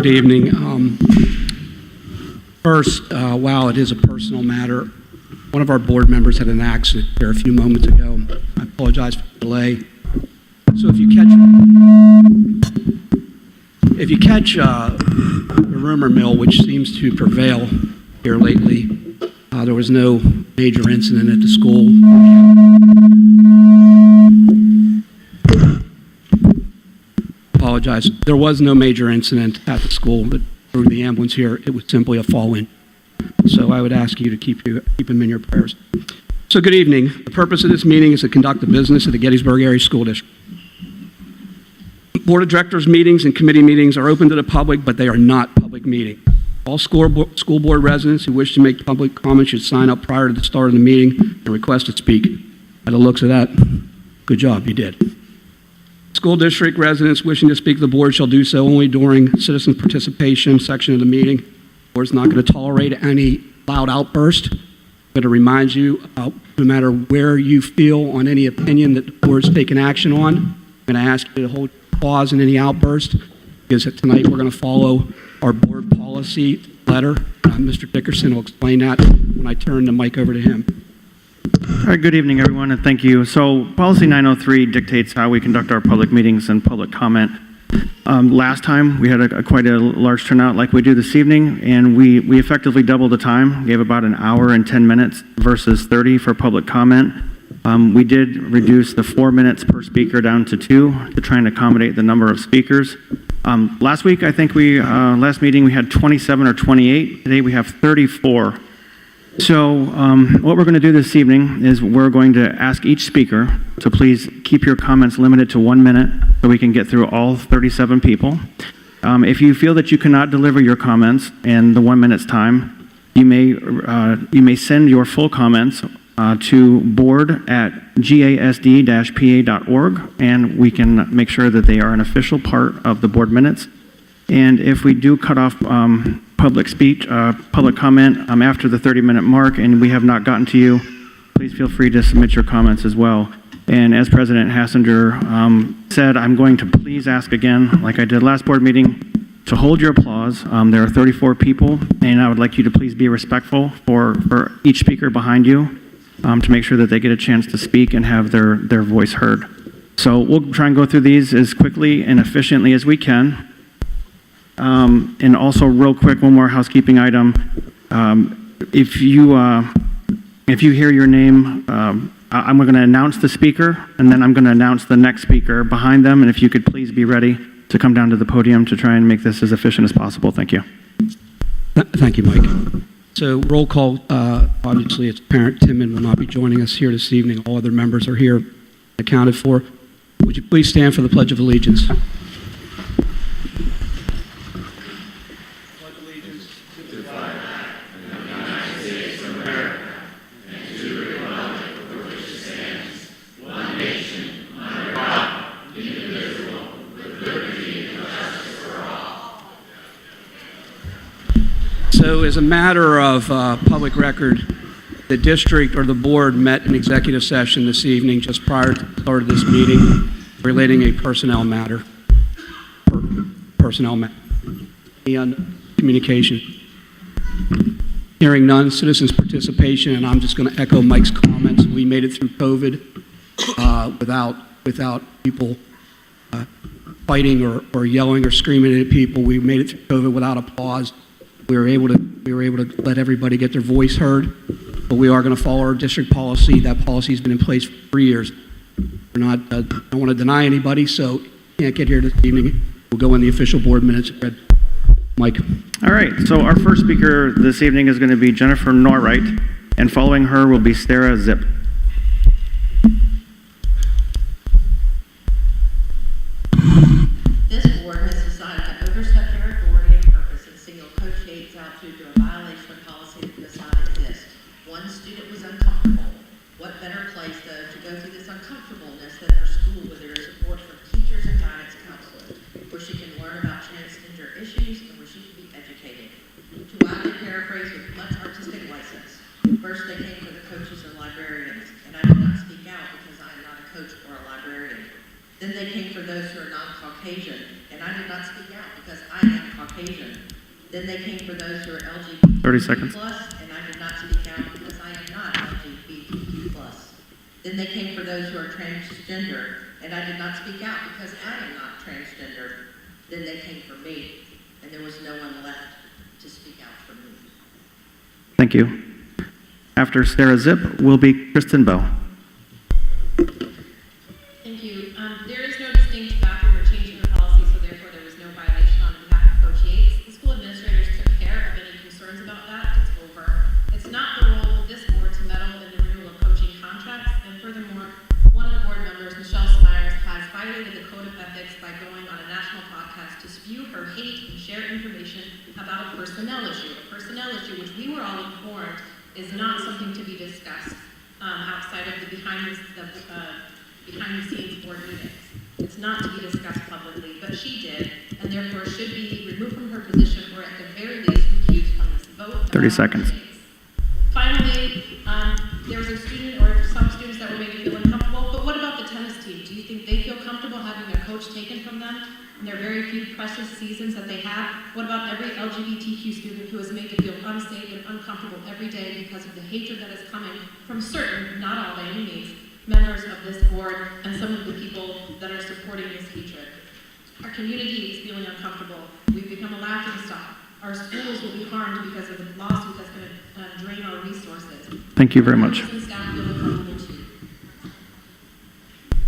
Good evening. First, while it is a personal matter, one of our board members had an accident here a few moments ago. I apologize for the delay. So if you catch the rumor mill, which seems to prevail here lately, there was no major incident at the school. Apologize. There was no major incident at the school that through the ambulance here. It was simply a fall-in. So I would ask you to keep them in your prayers. So good evening. The purpose of this meeting is to conduct the business of the Gettysburg Area School District. Board of Directors meetings and committee meetings are open to the public, but they are not public meetings. All school board residents who wish to make public comments should sign up prior to the start of the meeting and request to speak. By the looks of that, good job, you did. School district residents wishing to speak to the board shall do so only during citizen participation section of the meeting. The board is not going to tolerate any loud outburst. I'm going to remind you, no matter where you feel on any opinion that the board is taking action on, I'm going to ask you to hold pause in any outburst, because tonight we're going to follow our board policy letter. Mr. Dickerson will explain that when I turn the mic over to him. All right, good evening, everyone, and thank you. So, Policy 903 dictates how we conduct our public meetings and public comment. Last time, we had quite a large turnout like we do this evening, and we effectively doubled the time, gave about an hour and 10 minutes versus 30 for public comment. We did reduce the 4 minutes per speaker down to 2 to try and accommodate the number of speakers. Last week, I think last meeting, we had 27 or 28. Today, we have 34. So what we're going to do this evening is we're going to ask each speaker to please keep your comments limited to 1 minute so we can get through all 37 people. If you feel that you cannot deliver your comments in the 1 minute's time, you may send your full comments to board@gasd-pa.org, and we can make sure that they are an official part of the board minutes. And if we do cut off public speech, public comment after the 30-minute mark, and we have not gotten to you, please feel free to submit your comments as well. And as President Hassinger said, I'm going to please ask again, like I did last board meeting, to hold your applause. There are 34 people, and I would like you to please be respectful for each speaker behind you to make sure that they get a chance to speak and have their voice heard. So we'll try and go through these as quickly and efficiently as we can. And also, real quick, one more housekeeping item. If you hear your name, I'm going to announce the speaker, and then I'm going to announce the next speaker behind them. And if you could please be ready to come down to the podium to try and make this as efficient as possible. Thank you. Thank you, Mike. So, roll call. Obviously, it's apparent Timon will not be joining us here this evening. All other members are here, accounted for. Would you please stand for the Pledge of Allegiance? So as a matter of public record, the district or the board met in executive session this evening just prior to the start of this meeting relating a personnel matter. And communication. Hearing none, citizens participation, and I'm just going to echo Mike's comments. We made it through COVID without people fighting or yelling or screaming at people. We made it through COVID without applause. We were able to let everybody get their voice heard, but we are going to follow our district policy. That policy has been in place for 3 years. We're not. I don't want to deny anybody, so can't get here this evening. We'll go in the official board minutes. Mike. All right. So our first speaker this evening is going to be Jennifer Norwright, and following her will be Sarah Zip. This board has decided to overstep their authority and purpose and single Coach Yates out due to a violation of policy that does not exist. One student was uncomfortable. What better place, though, to go through this uncomfortableness than her school where there is support from teachers and guidance counselors, where she can learn about transgender issues and where she can be educated. To widely paraphrase with much artistic license, first they came for the coaches and librarians, and I did not speak out because I am not a coach or a librarian. Then they came for those who are non-Caucasian, and I did not speak out because I am Caucasian. Then they came for those who are LGBTQ+, 30 seconds. and I did not speak out because I am not LGBTQ+. Then they came for those who are transgender, and I did not speak out because I am not transgender. Then they came for me, and there was no one left to speak out for me. Thank you. After Sarah Zip will be Kristen Bell. Thank you. There is no distinct bathroom or change in the policy, so therefore there was no violation on behalf of Coach Yates. The school administrators took care of any concerns about that. It's over. It's not the role of this board to meddle in the renewal of coaching contracts, and furthermore, one of the board members, Michelle Smyers, has violated the code of ethics by going on a national podcast to spew her hate and share information about a personnel issue. A personnel issue, which we were all informed, is not something to be discussed outside of the behind the scenes board meetings. It's not to be discussed publicly, but she did, and therefore should be removed from her position or at the very least recused from this vote. 30 seconds. Finally, there was a student or some students that were made to feel uncomfortable, but what about the tennis team? Do you think they feel comfortable having their coach taken from them in their very few precious seasons that they have? What about every LGBTQ student who is made to feel unsafe and uncomfortable every day because of the hatred that is coming from certain, not all by any means, members of this board and some of the people that are supporting this hatred? Our community is feeling uncomfortable. We've become a laughing stock. Our schools will be harmed because of the lawsuit that's going to drain our resources. Thank you very much. And staff feel uncomfortable too.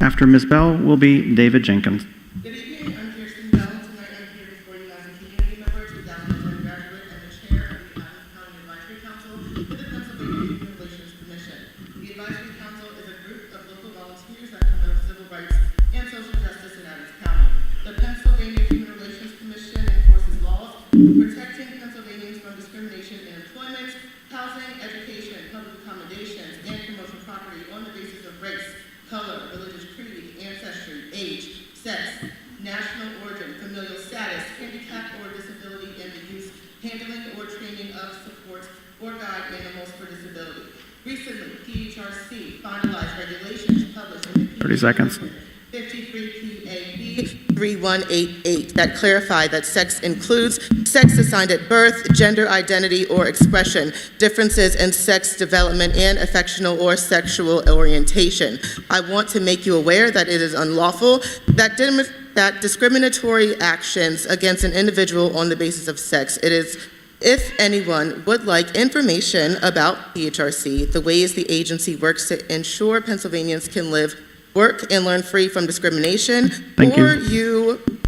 After Ms. Bell will be David Jenkins. Good evening, I'm Kirsten Bell. Tonight I'm here before you as a community member, 2010 graduate, and the chair of the Adams County Advisory Council for the Pennsylvania Human Relations Commission. The Advisory Council is a group of local volunteers that promote civil rights and social justice in Adams County. The Pennsylvania Human Relations Commission enforces laws protecting Pennsylvanians from discrimination in employment, housing, education, public accommodations, and commercial property on the basis of race, color, religious creed, ancestry, age, sex, national origin, familial status, handicap or disability, and the use, handling, or training of support or guide animals for disability. Recently, PHRC finalized regulations published in the 30 seconds. 53 PAB 3188 that clarify that sex includes sex assigned at birth, gender identity or expression, differences in sex development, and affectional or sexual orientation. I want to make you aware that it is unlawful that discriminatory actions against an individual on the basis of sex. It is, if anyone would like information about PHRC, the ways the agency works to ensure Pennsylvanians can live, work, and learn free from discrimination, Thank or you. you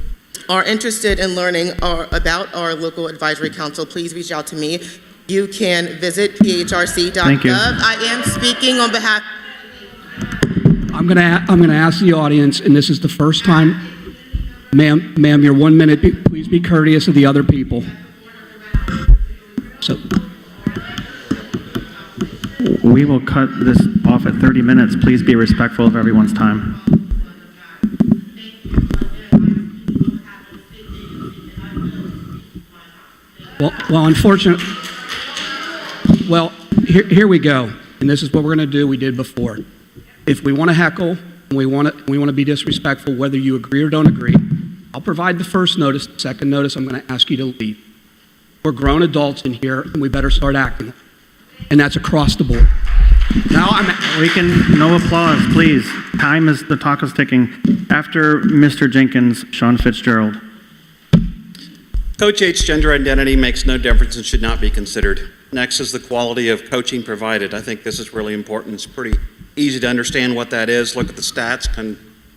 are interested in learning about our local advisory council, please reach out to me. You can visit phrc.gov. Thank you. I am speaking on behalf. I'm gonna ask the audience, and this is the first time, ma'am, your 1 minute, please be courteous of the other people. So, We will cut this off at 30 minutes. Please be respectful of everyone's time. well, unfortunately, well, here we go, and this is what we're gonna do, we did before. If we wanna heckle, and we wanna be disrespectful, whether you agree or don't agree, I'll provide the first notice. The second notice, I'm gonna ask you to leave. We're grown adults in here, and we better start acting. And that's across the board. Now We can, no applause, please. The clock is ticking. After Mr. Jenkins, Sean Fitzgerald. Coach Yates' gender identity makes no difference and should not be considered. Next is the quality of coaching provided. I think this is really important. It's pretty easy to understand what that is. Look at the stats,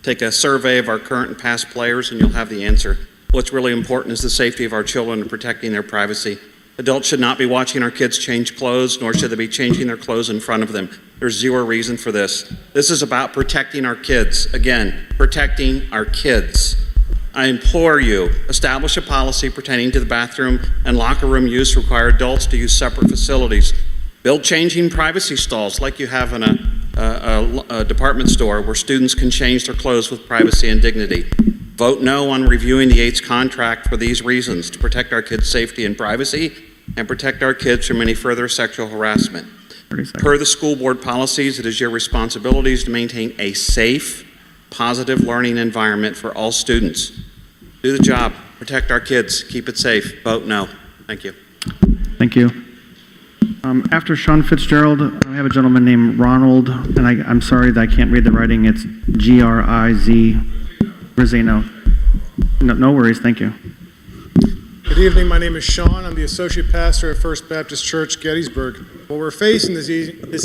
take a survey of our current and past players, and you'll have the answer. What's really important is the safety of our children and protecting their privacy. Adults should not be watching our kids change clothes, nor should they be changing their clothes in front of them. There's zero reason for this. This is about protecting our kids. Again, protecting our kids. I implore you, establish a policy pertaining to the bathroom and locker room use, require adults to use separate facilities. Build changing privacy stalls like you have in a department store where students can change their clothes with privacy and dignity. Vote no on reviewing the Yates contract for these reasons: to protect our kids' safety and privacy and protect our kids from any further sexual harassment. Per the school board policies, it is your responsibilities to maintain a safe, positive learning environment for all students. Do the job, protect our kids, keep it safe. Vote no. Thank you. Thank you. After Sean Fitzgerald, I have a gentleman named Ronald, and I'm sorry that I can't read the writing. It's G-R-I-Z, Rizino. No worries, thank you. Good evening, my name is Sean. I'm the Associate Pastor at First Baptist Church, Gettysburg. What we're facing this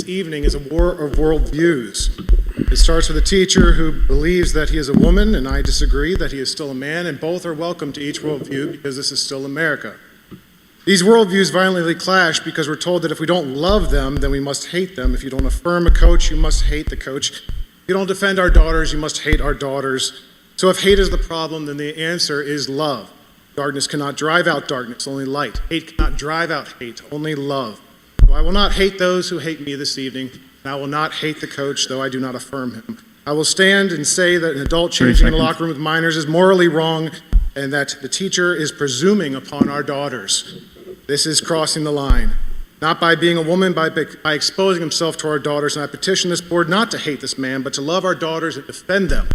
evening is a war of worldviews. It starts with a teacher who believes that he is a woman, and I disagree, that he is still a man, and both are welcome to each worldview because this is still America. These worldviews violently clash because we're told that if we don't love them, then we must hate them. If you don't affirm a coach, you must hate the coach. If you don't defend our daughters, you must hate our daughters. So if hate is the problem, then the answer is love. Darkness cannot drive out darkness, only light. Hate cannot drive out hate, only love. So I will not hate those who hate me this evening, and I will not hate the coach, though I do not affirm him. I will stand and say that an adult changing in the locker room with minors is morally wrong, and that the teacher is presuming upon our daughters. This is crossing the line. Not by being a woman, by exposing himself to our daughters, and I petition this board not to hate this man, but to love our daughters and defend them.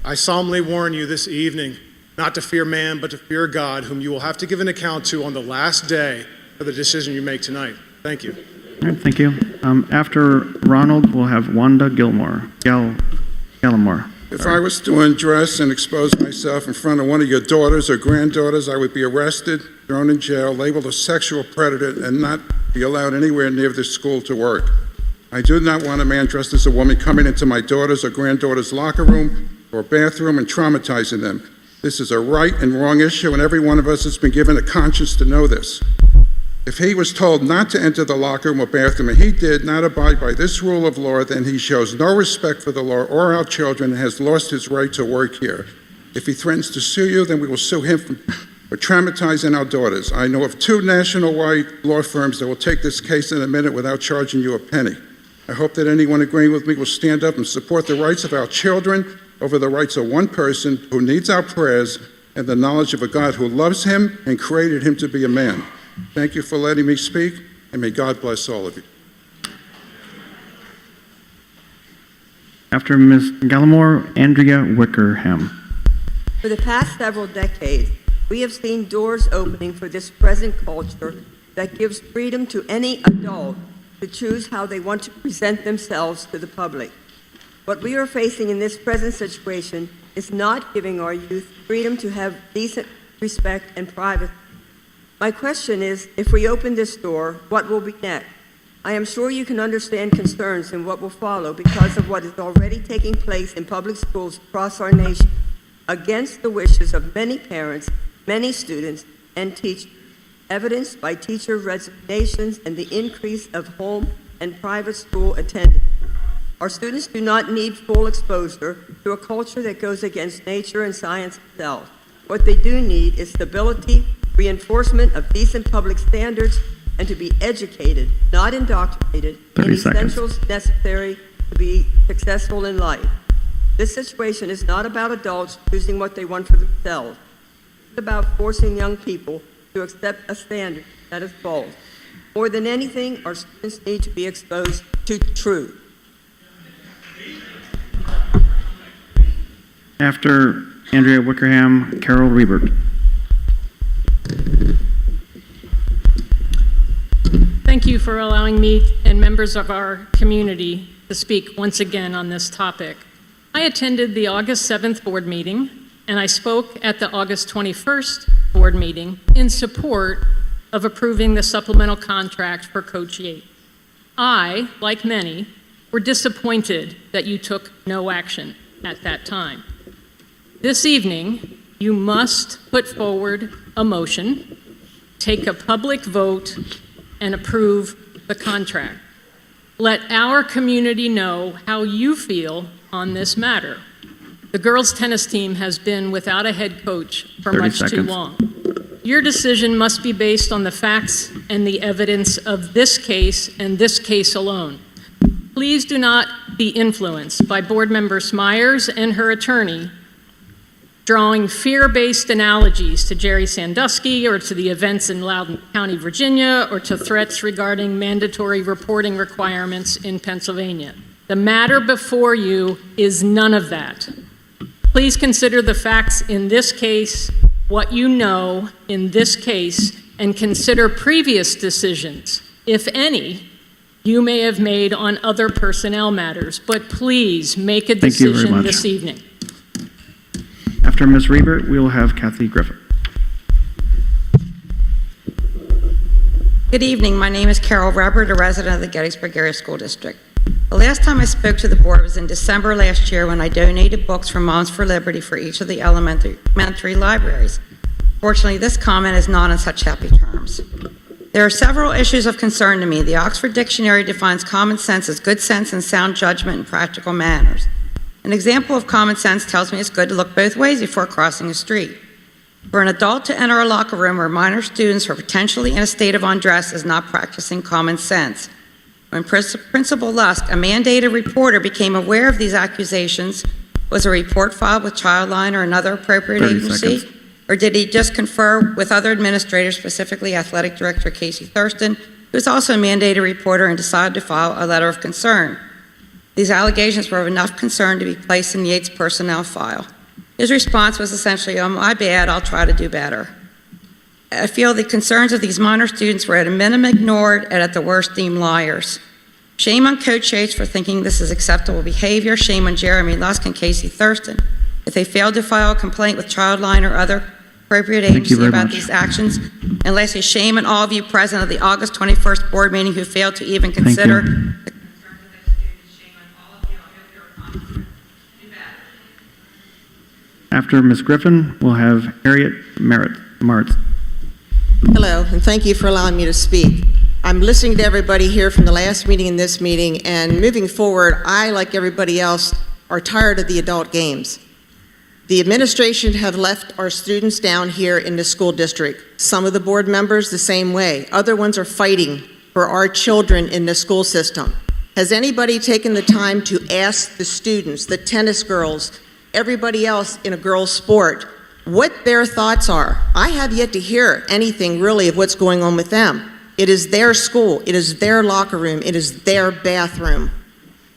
I solemnly warn you this evening not to fear man, but to fear God, whom you will have to give an account to on the last day for the decision you make tonight. Thank you. All right, thank you. After Ronald, we'll have Wanda Gallimore. If I was to undress and expose myself in front of one of your daughters or granddaughters, I would be arrested, thrown in jail, labeled a sexual predator, and not be allowed anywhere near this school to work. I do not want a man dressed as a woman coming into my daughter's or granddaughter's locker room or bathroom and traumatizing them. This is a right and wrong issue, and every one of us has been given a conscience to know this. If he was told not to enter the locker room or bathroom, and he did not abide by this rule of law, then he shows no respect for the law or our children and has lost his right to work here. If he threatens to sue you, then we will sue him for traumatizing our daughters. I know of 2 national-wide law firms that will take this case in a minute without charging you a penny. I hope that anyone agreeing with me will stand up and support the rights of our children over the rights of one person who needs our prayers and the knowledge of a God who loves him and created him to be a man. Thank you for letting me speak, and may God bless all of you. After Ms. Gallimore, Andrea Wickerham. For the past several decades, we have seen doors opening for this present culture that gives freedom to any adult to choose how they want to present themselves to the public. What we are facing in this present situation is not giving our youth freedom to have decent respect and privacy. My question is, if we open this door, what will be next? I am sure you can understand concerns in what will follow because of what is already taking place in public schools across our nation against the wishes of many parents, many students, and teachers, evidenced by teacher resignations and the increase of home and private school attendance. Our students do not need full exposure to a culture that goes against nature and science itself. What they do need is stability, reinforcement of decent public standards, and to be educated, not indoctrinated, in essentials necessary to be successful in life. This situation is not about adults choosing what they want for themselves. It's about forcing young people to accept a standard that is false. More than anything, our students need to be exposed to truth. After Andrea Wickerham, Carol Riebert. Thank you for allowing me and members of our community to speak once again on this topic. I attended the August 7th board meeting, and I spoke at the August 21st board meeting in support of approving the supplemental contract for Coach Yates. I, like many, were disappointed that you took no action at that time. This evening, you must put forward a motion, take a public vote, and approve the contract. Let our community know how you feel on this matter. The girls' tennis team has been without a head coach for much too long. Your decision must be based on the facts and the evidence of this case and this case alone. Please do not be influenced by Board Member Smyers and her attorney drawing fear-based analogies to Jerry Sandusky or to the events in Loudoun County, Virginia, or to threats regarding mandatory reporting requirements in Pennsylvania. The matter before you is none of that. Please consider the facts in this case, what you know in this case, and consider previous decisions, if any, you may have made on other personnel matters. But please make a Thank you very decision much. this evening. After Ms. Reber, we will have Kathy Griffith. Good evening. My name is Carol Robert, a resident of the Gettysburg Area School District. The last time I spoke to the board was in December last year when I donated books from Moms for Liberty for each of the elementary libraries. Fortunately, this comment is not in such happy terms. There are several issues of concern to me. The Oxford Dictionary defines common sense as good sense and sound judgment and practical manners. An example of common sense tells me it's good to look both ways before crossing a street. For an adult to enter a locker room where minor students are potentially in a state of undress is not practicing common sense. When Principal Lusk, a mandated reporter, became aware of these accusations, was a report filed with Childline or another appropriate 30 agency? seconds. Or did he just confer with other administrators, specifically Athletic Director Casey Thurston, who is also a mandated reporter, and decided to file a letter of concern? These allegations were of enough concern to be placed in Yates' personnel file. His response was essentially, "Oh, my bad, I'll try to do better." I feel the concerns of these minor students were at a minimum ignored and at the worst deemed liars. Shame on Coach Yates for thinking this is acceptable behavior. Shame on Jeremy Lusk and Casey Thurston. If they failed to file a complaint with Childline or other appropriate Thank you agency very about much. these actions. And lastly, shame on all of you present at the August 21st board meeting who failed to even Thank consider you. the concerns of the students. Shame on all of you. I hope you're accomplishing. Do better. After Ms. Griffin, we'll have Harriet Martz. Hello, and thank you for allowing me to speak. I'm listening to everybody here from the last meeting and this meeting, and moving forward, I, like everybody else, are tired of the adult games. The administration have left our students down here in the school district. Some of the board members the same way. Other ones are fighting for our children in the school system. Has anybody taken the time to ask the students, the tennis girls, everybody else in a girls' sport, what their thoughts are? I have yet to hear anything really of what's going on with them. It is their school, it is their locker room, it is their bathroom.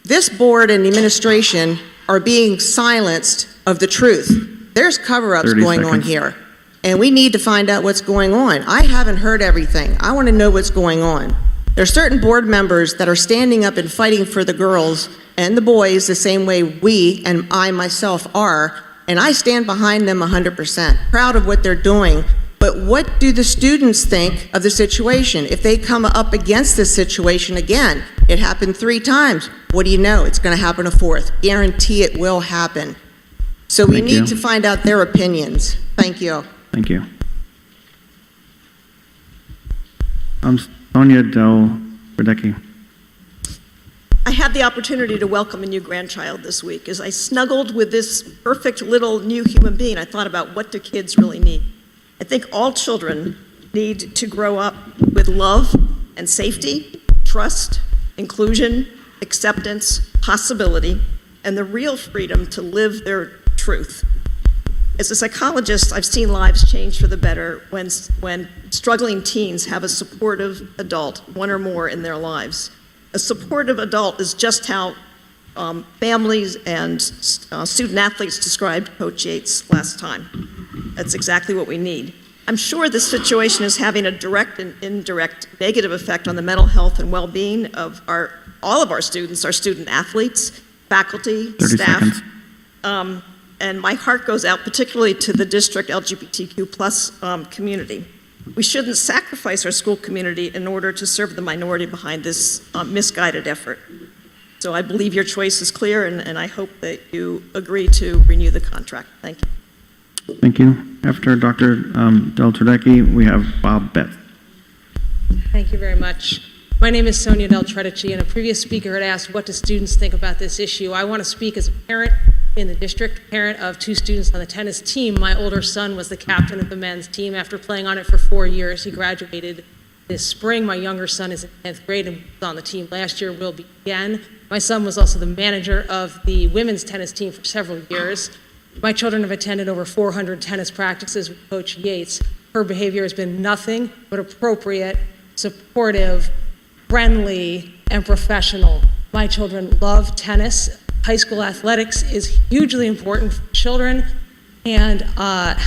This board and the administration are being silenced of the truth. There's cover-ups 30 going on seconds. here, and we need to find out what's going on. I haven't heard everything. I want to know what's going on. There are certain board members that are standing up and fighting for the girls and the boys the same way we and I myself are, and I stand behind them 100%, proud of what they're doing. But what do the students think of the situation? If they come up against this situation again, it happened 3 times. What do you know? It's going to happen a 4th. Guarantee it will happen. So we Thank need you. to find out their opinions. Thank you. Thank you. Sonia Del Radecki. I had the opportunity to welcome a new grandchild this week. As I snuggled with this perfect little new human being, I thought about what do kids really need. I think all children need to grow up with love and safety, trust, inclusion, acceptance, possibility, and the real freedom to live their truth. As a psychologist, I've seen lives change for the better when struggling teens have a supportive adult, one or more in their lives. A supportive adult is just how families and student athletes described Coach Yates last time. That's exactly what we need. I'm sure this situation is having a direct and indirect negative effect on the mental health and well-being of all of our students, our student athletes, faculty, 30 staff. seconds. And my heart goes out particularly to the district LGBTQ plus community. We shouldn't sacrifice our school community in order to serve the minority behind this misguided effort. So I believe your choice is clear, and I hope that you agree to renew the contract. Thank you. Thank you. After Dr. Del Radecki, we have Bob Betts. Thank you very much. My name is Sonia Del Tredici, and a previous speaker had asked, what do students think about this issue? I want to speak as a parent in the district, parent of 2 students on the tennis team. My older son was the captain of the men's team after playing on it for 4 years. He graduated this spring. My younger son is in 10th grade and was on the team last year, will be again. My son was also the manager of the women's tennis team for several years. My children have attended over 400 tennis practices with Coach Yates. Her behavior has been nothing but appropriate, supportive, friendly, and professional. My children love tennis. High school athletics is hugely important for children, and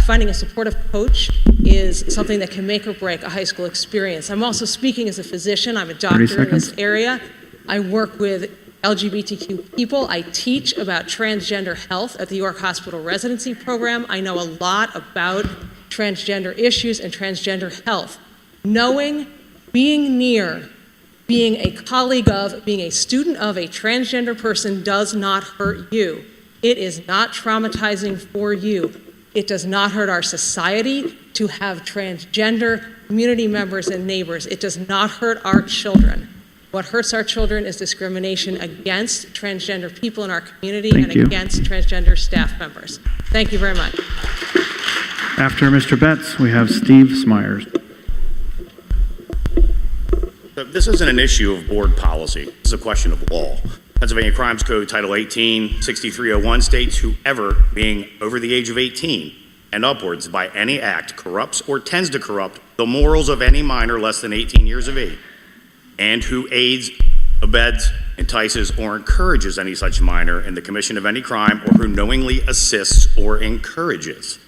finding a supportive coach is something that can make or break a high school experience. I'm also speaking as a physician. I'm a doctor in this area. I work with LGBTQ people. I teach about transgender health at the York Hospital Residency Program. I know a lot about transgender issues and transgender health. Knowing, being near, being a colleague of, being a student of a transgender person does not hurt you. It is not traumatizing for you. It does not hurt our society to have transgender community members and neighbors. It does not hurt our children. What hurts our children is discrimination against transgender people in our community against transgender staff members. Thank you very much. After Mr. Betts, we have Steve Smyers. So this isn't an issue of board policy. This is a question of law. Pennsylvania Crimes Code Title 18, 6301 states whoever being over the age of 18 and upwards by any act corrupts or tends to corrupt the morals of any minor less than 18 years of age, and who aids, abets, entices, or encourages any such minor in the commission of any crime, or who knowingly assists or encourages.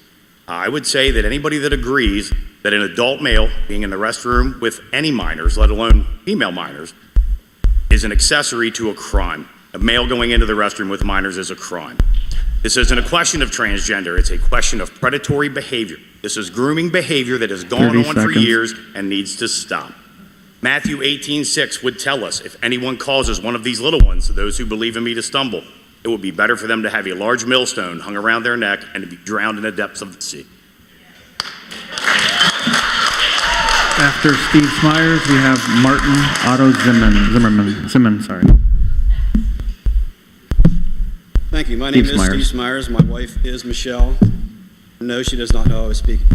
I would say that anybody that agrees that an adult male being in the restroom with any minors, let alone female minors, is an accessory to a crime. A male going into the restroom with minors is a crime. This isn't a question of transgender, it's a question of predatory behavior. This is grooming behavior that has gone on for years and needs to stop. Matthew 18:6 would tell us, if anyone causes one of these little ones, those who believe in me, to stumble, it would be better for them to have a large millstone hung around their neck and to be drowned in the depths of the sea. After Steve Smyers, we have Martin Otto Zimmerman, sorry. Thank you. My name is Steve Smyers. My wife is Michelle. No, she does not know I was speaking.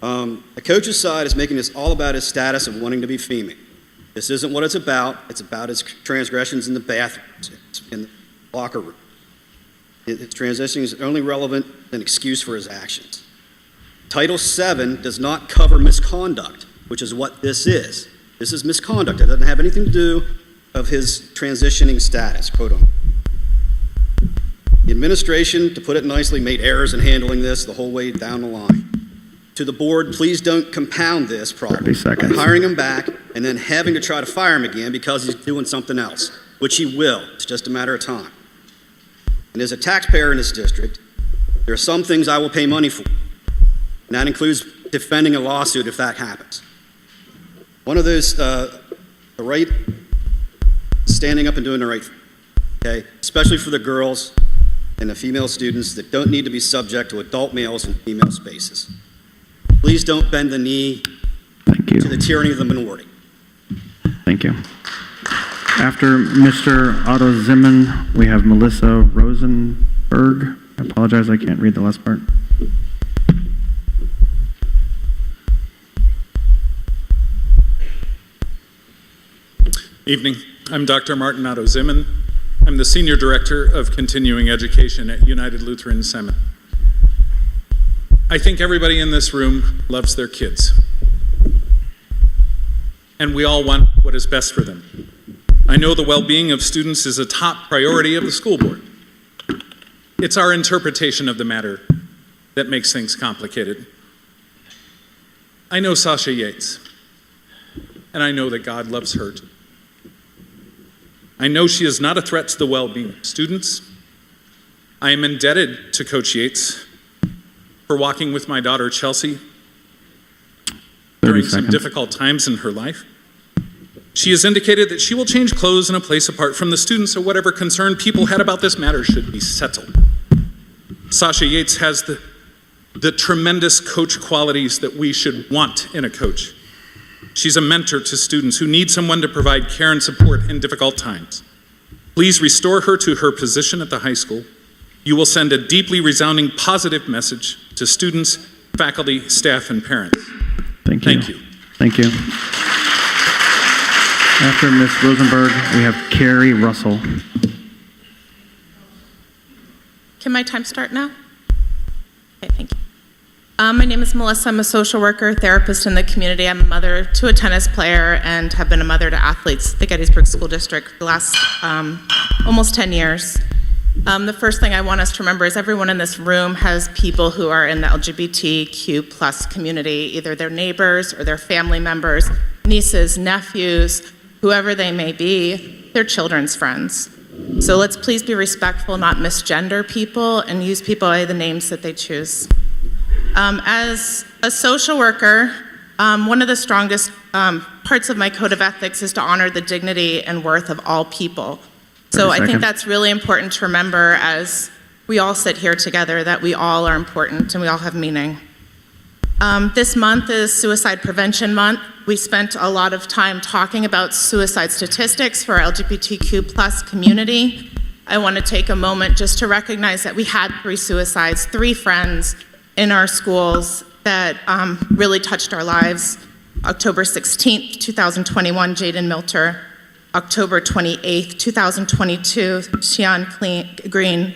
The coach's side is making this all about his status of wanting to be female. This isn't what it's about. It's about his transgressions in the bathrooms, in the locker room. His transitioning is only relevant an excuse for his actions. Title VII does not cover misconduct, which is what this is. This is misconduct. It doesn't have anything to do of his transitioning status, quote unquote. The administration, to put it nicely, made errors in handling this the whole way down the line. To the board, please don't compound this problem by hiring him back and then having to try to fire him again because he's doing something else, which he will. It's just a matter of time. And as a taxpayer in this district, there are some things I will pay money for. And that includes defending a lawsuit if that happens. One of those, the right, standing up and doing the right thing, okay? Especially for the girls and the female students that don't need to be subject to adult males in female spaces. Please don't bend the knee to the tyranny of the minority. Thank you. After Mr. Otto Zimmerman, we have Melissa Rosenberg. I apologize, I can't read the last part. Evening. I'm Dr. Martin Otto Zimmerman. I'm the Senior Director of Continuing Education at United Lutheran Seminary. I think everybody in this room loves their kids. And we all want what is best for them. I know the well-being of students is a top priority of the school board. It's our interpretation of the matter that makes things complicated. I know Sasha Yates, and I know that God loves her too. I know she is not a threat to the well-being of students. I am indebted to Coach Yates for walking with my daughter Chelsea during some difficult times in her life. She has indicated that she will change clothes in a place apart from the students, so whatever concern people had about this matter should be settled. Sasha Yates has the tremendous coach qualities that we should want in a coach. She's a mentor to students who need someone to provide care and support in difficult times. Please restore her to her position at the high school. You will send a deeply resounding positive message to students, faculty, staff, and parents. Thank you. Thank you. After Ms. Rosenberg, we have Carrie Russell. Can my time start now? Okay, thank you. My name is Melissa. I'm a social worker, therapist in the community. I'm a mother to a tennis player and have been a mother to athletes at the Gettysburg School District for the last almost 10 years. The first thing I want us to remember is everyone in this room has people who are in the LGBTQ plus community, either their neighbors or their family members, nieces, nephews, whoever they may be, they're children's friends. So let's please be respectful, not misgender people, and use people by the names that they choose. As a social worker, one of the strongest parts of my code of ethics is to honor the dignity and worth of all people. So I think that's really important to remember as we all sit here together, that we all are important and we all have meaning. This month is Suicide Prevention Month. We spent a lot of time talking about suicide statistics for our LGBTQ plus community. I want to take a moment just to recognize that we had 3 suicides, 3 friends in our schools that really touched our lives. October 16th, 2021, Jaden Milter. October 28th, 2022, Shion Green.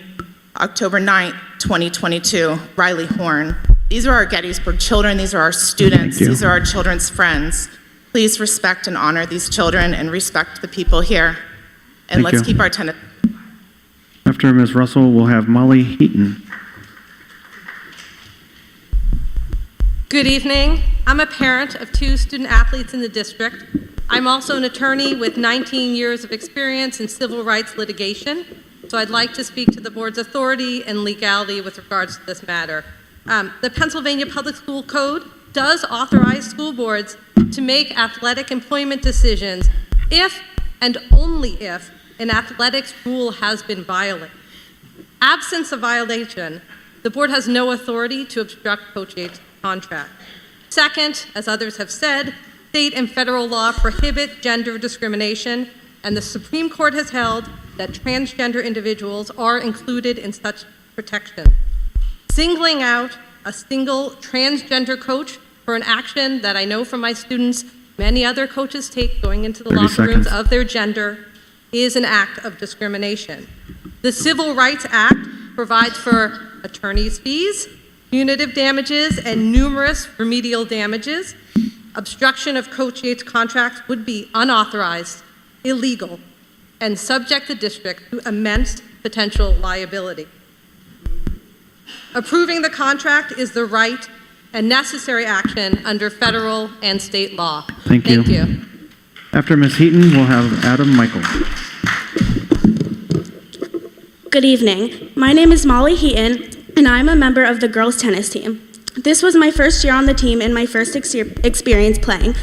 October 9th, 2022, Riley Horn. These are our Gettysburg children. These are our students. These are our children's friends. Please respect and honor these children and respect the people here. And let's keep our tennis. After Ms. Russell, we'll have Molly Heaton. Good evening. I'm a parent of 2 student athletes in the district. I'm also an attorney with 19 years of experience in civil rights litigation, so I'd like to speak to the board's authority and legality with regards to this matter. The Pennsylvania Public School Code does authorize school boards to make athletic employment decisions if and only if an athletics rule has been violated. Absence of violation, the board has no authority to obstruct Coach Yates' contract. Second, as others have said, state and federal law prohibit gender discrimination, and the Supreme Court has held that transgender individuals are included in such protection. Singling out a single transgender coach for an action that I know from my students many other coaches take going into the locker rooms of their gender is an act of discrimination. The Civil Rights Act provides for attorney's fees, punitive damages, and numerous remedial damages. Obstruction of Coach Yates' contracts would be unauthorized, illegal, and subject the district to immense potential liability. Approving the contract is the right and necessary action under federal and state law. Thank you. After Ms. Heaton, we'll have Adam Michael. Good evening. My name is Molly Heaton, and I'm a member of the girls' tennis team. This was my first year on the team and my first experience playing.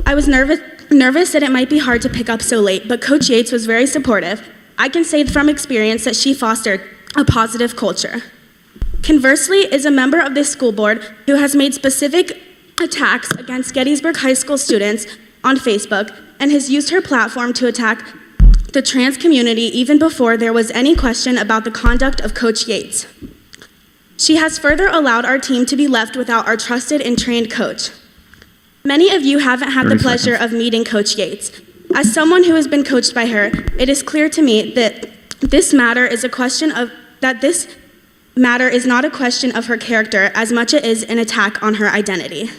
I was nervous that it might be hard to pick up so late, but Coach Yates was very supportive. I can say from experience that she fostered a positive culture. Conversely, is a member of this school board who has made specific attacks against Gettysburg High School students on Facebook and has used her platform to attack the trans community even before there was any question about the conduct of Coach Yates. She has further allowed our team to be left without our trusted and trained coach. Many of you haven't had the pleasure of meeting Coach Yates. As someone who has been coached by her, it is clear to me that this matter is not a question of her character as much as it is an attack on her identity.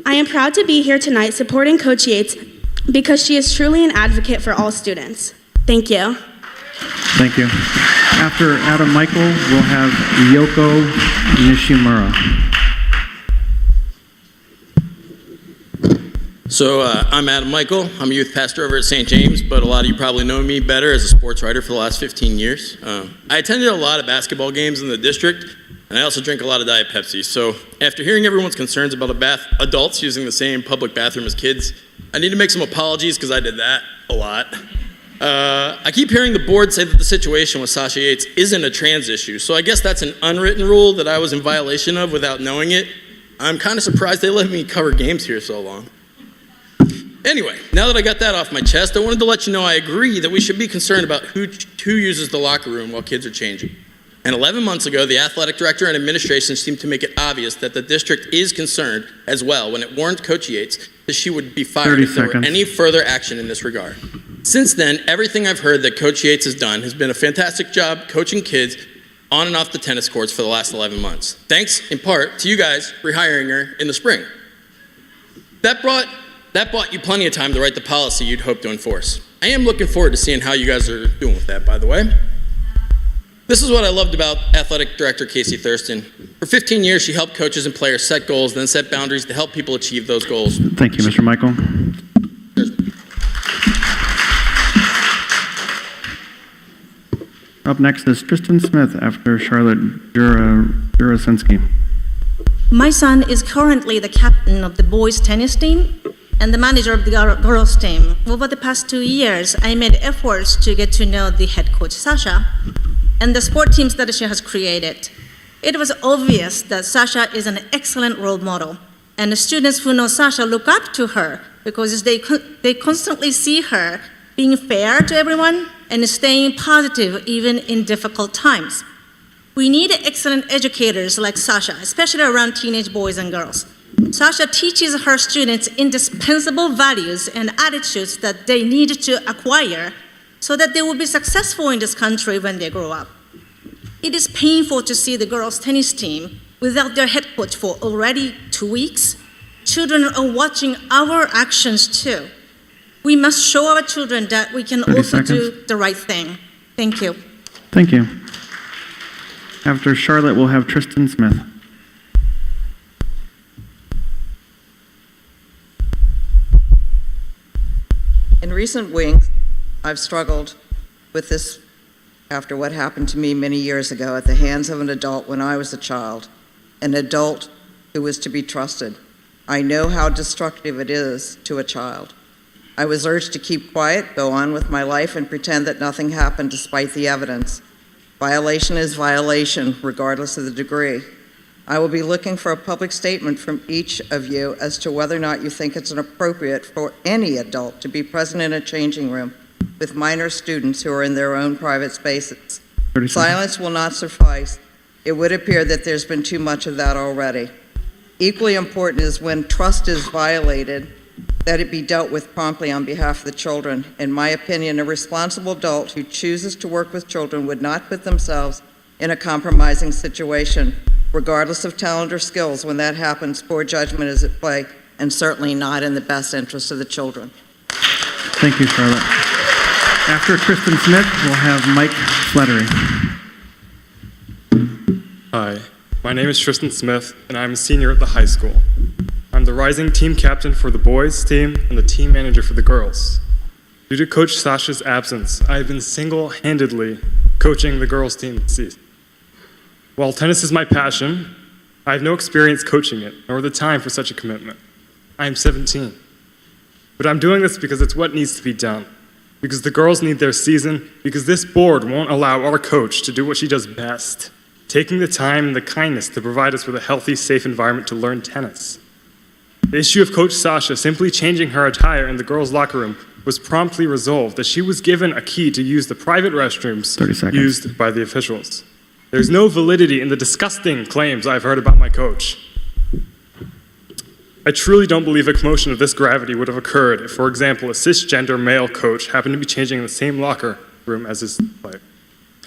I am proud to be here tonight supporting Coach Yates because she is truly an advocate for all students. Thank you. Thank you. After Adam Michael, we'll have Yoko Nishimura. So I'm Adam Michael. I'm a youth pastor over at St. James, but a lot of you probably know me better as a sports writer for the last 15 years. I attended a lot of basketball games in the district, and I also drink a lot of Diet Pepsi. So after hearing everyone's concerns about adults using the same public bathroom as kids, I need to make some apologies because I did that a lot. I keep hearing the board say that the situation with Sasha Yates isn't a trans issue, so I guess that's an unwritten rule that I was in violation of without knowing it. I'm kind of surprised they let me cover games here so long. Anyway, now that I got that off my chest, I wanted to let you know I agree that we should be concerned about who uses the locker room while kids are changing. And 11 months ago, the athletic director and administration seemed to make it obvious that the district is concerned as well when it warned Coach Yates that she would be fired if there were any further action in this regard. Since then, everything I've heard that Coach Yates has done has been a fantastic job coaching kids on and off the tennis courts for the last 11 months. Thanks, in part, to you guys rehiring her in the spring. That bought you plenty of time to write the policy you'd hope to enforce. I am looking forward to seeing how you guys are doing with that, by the way. This is what I loved about Athletic Director Casey Thurston. For 15 years, she helped coaches and players set goals, then set boundaries to help people achieve those goals. Thank you, Mr. Michael. Up next is Tristan Smith after Charlotte Jurasinski. My son is currently the captain of the boys' tennis team and the manager of the girls' team. Over the past 2 years, I made efforts to get to know the head coach, Sasha, and the sport teams that she has created. It was obvious that Sasha is an excellent role model, and the students who know Sasha look up to her because they constantly see her being fair to everyone and staying positive even in difficult times. We need excellent educators like Sasha, especially around teenage boys and girls. Sasha teaches her students indispensable values and attitudes that they need to acquire so that they will be successful in this country when they grow up. It is painful to see the girls' tennis team without their head coach for already 2 weeks. Children are watching our actions too. We must show our children that we can also do the right thing. Thank you. Thank you. After Charlotte, we'll have Tristan Smith. In recent weeks, I've struggled with this after what happened to me many years ago at the hands of an adult when I was a child, an adult who was to be trusted. I know how destructive it is to a child. I was urged to keep quiet, go on with my life, and pretend that nothing happened despite the evidence. Violation is violation, regardless of the degree. I will be looking for a public statement from each of you as to whether or not you think it's inappropriate for any adult to be present in a changing room with minor students who are in their own private spaces. Silence will not suffice. It would appear that there's been too much of that already. Equally important is when trust is violated, that it be dealt with promptly on behalf of the children. In my opinion, a responsible adult who chooses to work with children would not put themselves in a compromising situation. Regardless of talent or skills, when that happens, poor judgment is at play, and certainly not in the best interest of the children. Thank you, Charlotte. After Tristan Smith, we'll have Mike Flettery. Hi, my name is Tristan Smith, and I'm a senior at the high school. I'm the rising team captain for the boys' team and the team manager for the girls. Due to Coach Sasha's absence, I have been single-handedly coaching the girls' team this season. While tennis is my passion, I have no experience coaching it, nor the time for such a commitment. I am 17. But I'm doing this because it's what needs to be done, because the girls need their season, because this board won't allow our coach to do what she does best, taking the time and the kindness to provide us with a healthy, safe environment to learn tennis. The issue of Coach Sasha simply changing her attire in the girls' locker room was promptly resolved as she was given a key to use the private restrooms used by the officials. There's no validity in the disgusting claims I've heard about my coach. I truly don't believe a commotion of this gravity would have occurred if, for example, a cisgender male coach happened to be changing in the same locker room as his player.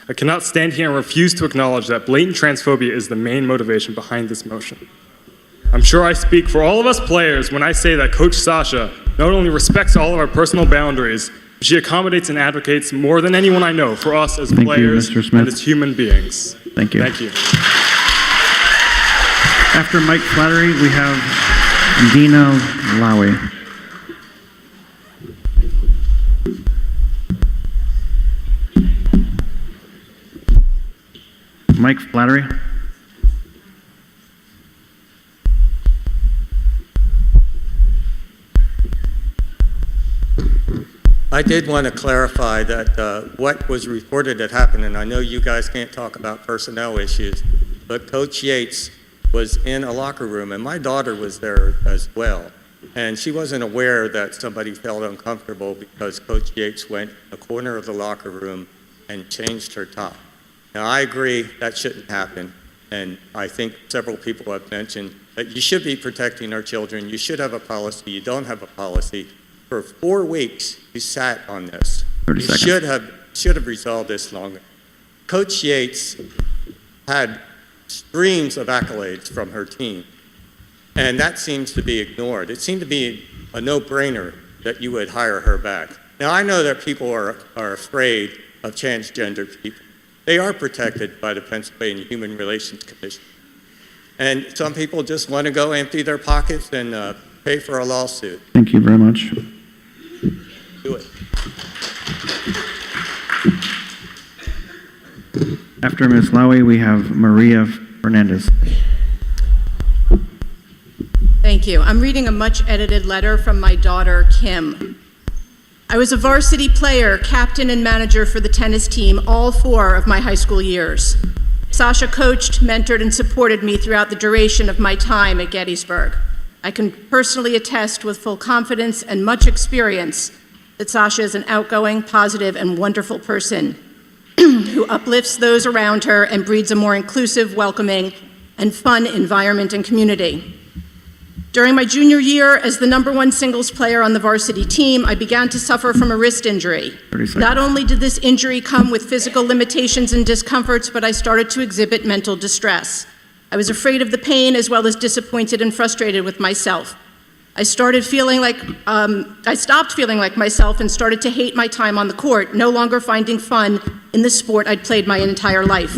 I cannot stand here and refuse to acknowledge that blatant transphobia is the main motivation behind this motion. I'm sure I speak for all of us players when I say that Coach Sasha not only respects all of our personal boundaries, but she accommodates and advocates more than anyone I know for us as players and as human beings. Thank you. Thank you. After Mike Flattery, we have Dina Lowy. Mike Flattery. I did want to clarify that what was reported that happened, and I know you guys can't talk about personnel issues, but Coach Yates was in a locker room, and my daughter was there as well. And she wasn't aware that somebody felt uncomfortable because Coach Yates went in the corner of the locker room and changed her top. Now, I agree that shouldn't happen, and I think several people have mentioned that you should be protecting our children. You should have a policy. You don't have a policy. For 4 weeks, you sat on this. You should have resolved this longer. Coach Yates had streams of accolades from her team, and that seems to be ignored. It seemed to be a no-brainer that you would hire her back. Now, I know that people are afraid of transgender people. They are protected by the Pennsylvania Human Relations Commission. And some people just want to go empty their pockets and pay for a lawsuit. Thank you very much. Do it. After Ms. Lowy, we have Maria Fernandez. Thank you. I'm reading a much edited letter from my daughter, Kim. I was a varsity player, captain, and manager for the tennis team all 4 of my high school years. Sasha coached, mentored, and supported me throughout the duration of my time at Gettysburg. I can personally attest with full confidence and much experience that Sasha is an outgoing, positive, and wonderful person who uplifts those around her and breeds a more inclusive, welcoming, and fun environment and community. During my junior year as the #1 singles player on the varsity team, I began to suffer from a wrist injury. Not only did this injury come with physical limitations and discomforts, but I started to exhibit mental distress. I was afraid of the pain as well as disappointed and frustrated with myself. I stopped feeling like myself and started to hate my time on the court, no longer finding fun in the sport I'd played my entire life.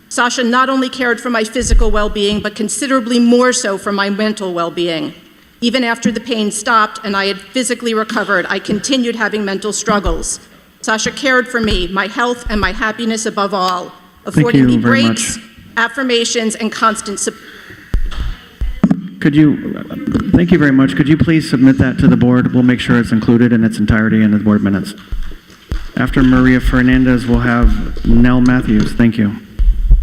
Sasha not only cared for my physical well-being, but considerably more so for my mental well-being. Even after the pain stopped and I had physically recovered, I continued having mental struggles. Sasha cared for me, my health, and my happiness above all, affording me breaks, affirmations, and constant support. Thank you very much. Could you please submit that to the board? We'll make sure it's included in its entirety in the board minutes. After Maria Fernandez, we'll have Nell Matthews. Thank you.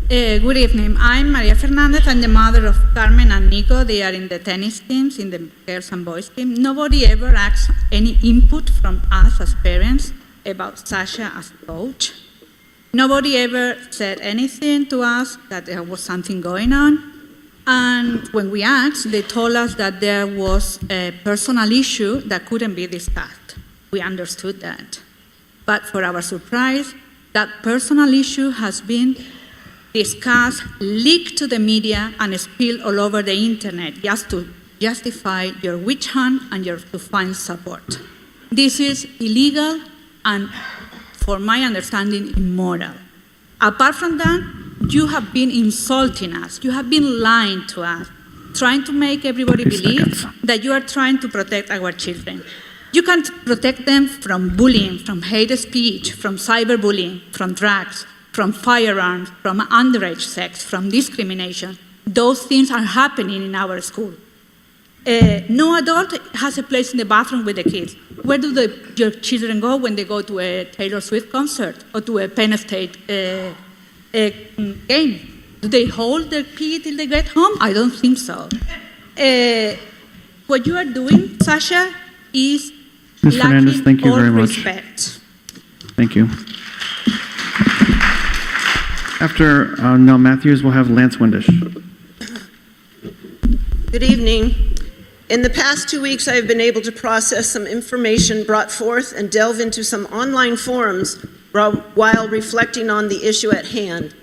Good evening. I'm Maria Fernandez. I'm the mother of Carmen and Nico. They are in the tennis teams, in the girls and boys team. Nobody ever asked any input from us as parents about Sasha as coach. Nobody ever said anything to us that there was something going on. And when we asked, they told us that there was a personal issue that couldn't be discussed. We understood that. But for our surprise, that personal issue has been discussed, leaked to the media, and spilled all over the internet just to justify your witch hunt and to find support. This is illegal and, for my understanding, immoral. Apart from that, you have been insulting us. You have been lying to us, trying to make everybody believe that you are trying to protect our children. You can protect them from bullying, from hate speech, from cyberbullying, from drugs, from firearms, from underage sex, from discrimination. Those things are happening in our school. No adult has a place in the bathroom with the kids. Where do your children go when they go to a Taylor Swift concert or to a Penn State game? Do they hold their pee till they get home? I don't think so. What you are doing, Sasha, is Ms. Fernandez, thank you very much. Respect. Thank you. After Nell Matthews, we'll have Lance Windish. Good evening. In the past 2 weeks, I have been able to process some information brought forth and delve into some online forums while reflecting on the issue at hand.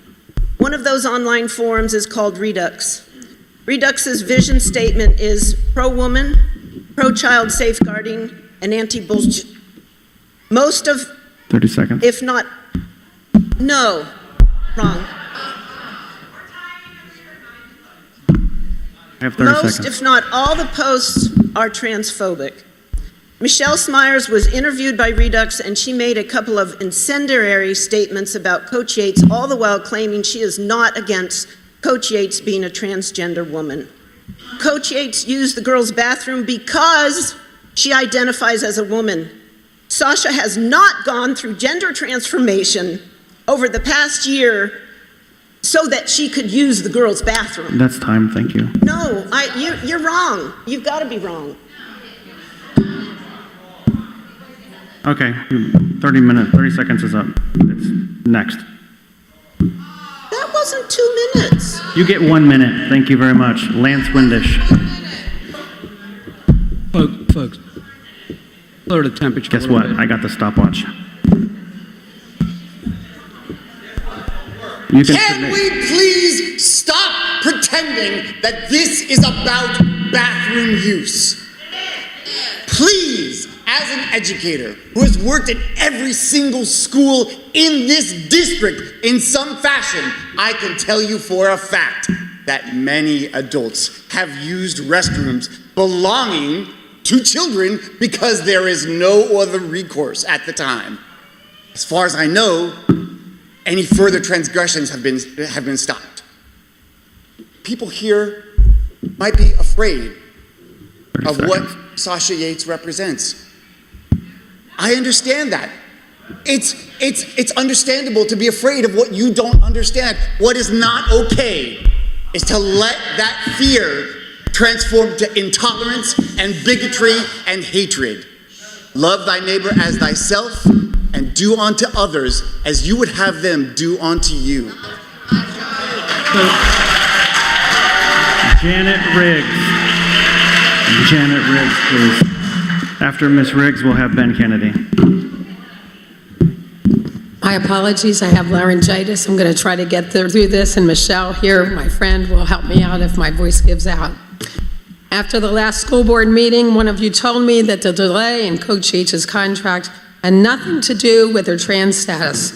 One of those online forums is called Redux. Redux's vision statement is pro-woman, pro-child safeguarding, and anti-bullshit. Most of, 30 seconds. if not, no, wrong. I have 30 Most, seconds. if not all, the posts are transphobic. Michelle Smyers was interviewed by Redux, and she made a couple of incendiary statements about Coach Yates, all the while claiming she is not against Coach Yates being a transgender woman. Coach Yates used the girls' bathroom because she identifies as a woman. Sasha has not gone through gender transformation over the past year so that she could use the girls' bathroom. That's time, thank you. No, you're wrong. You've got to be wrong. Okay, 30 seconds is up. It's next. That wasn't 2 minutes. You get 1 minute. Thank you very much. Lance Windish. Folks, lower the temperature. Guess what? I got the stopwatch. You can we please stop pretending that this is about bathroom use. Please, as an educator who has worked at every single school in this district in some fashion, I can tell you for a fact that many adults have used restrooms belonging to children because there is no other recourse at the time. As far as I know, any further transgressions have been stopped. People here might be afraid of what Sasha Yates represents. I understand that. It's understandable to be afraid of what you don't understand. What is not okay is to let that fear transform to intolerance and bigotry and hatred. Love thy neighbor as thyself, and do unto others as you would have them do unto you. Janet Riggs. Janet Riggs, please. After Ms. Riggs, we'll have Ben Kennedy. My apologies, I have laryngitis. I'm going to try to get through this, and Michelle here, my friend, will help me out if my voice gives out. After the last school board meeting, one of you told me that the delay in Coach Yates' contract had nothing to do with her trans status,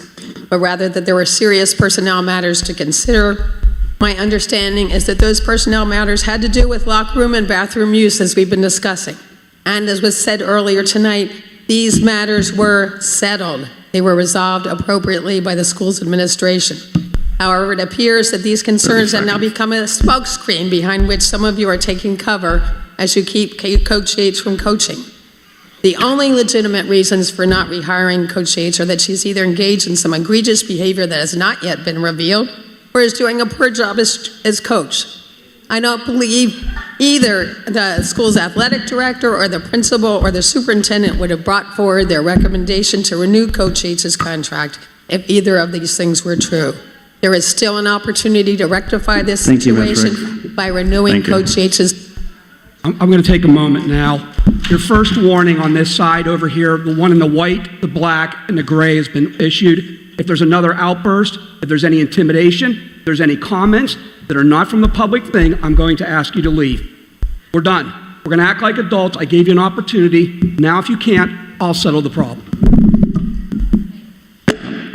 but rather that there were serious personnel matters to consider. My understanding is that those personnel matters had to do with locker room and bathroom use, as we've been discussing. And as was said earlier tonight, these matters were settled. They were resolved appropriately by the school's administration. However, it appears that these concerns have now become a smokescreen behind which some of you are taking cover as you keep Coach Yates from coaching. The only legitimate reasons for not rehiring Coach Yates are that she's either engaged in some egregious behavior that has not yet been revealed or is doing a poor job as coach. I don't believe either the school's athletic director or the principal or the superintendent would have brought forward their recommendation to renew Coach Yates' contract if either of these things were true. There is still an opportunity to rectify this situation by renewing Coach Yates'. I'm going to take a moment now. Your first warning on this side over here, the one in the white, the black, and the gray has been issued. If there's another outburst, if there's any intimidation, if there's any comments that are not from the public thing, I'm going to ask you to leave. We're done. We're going to act like adults. I gave you an opportunity. Now, if you can't, I'll settle the problem.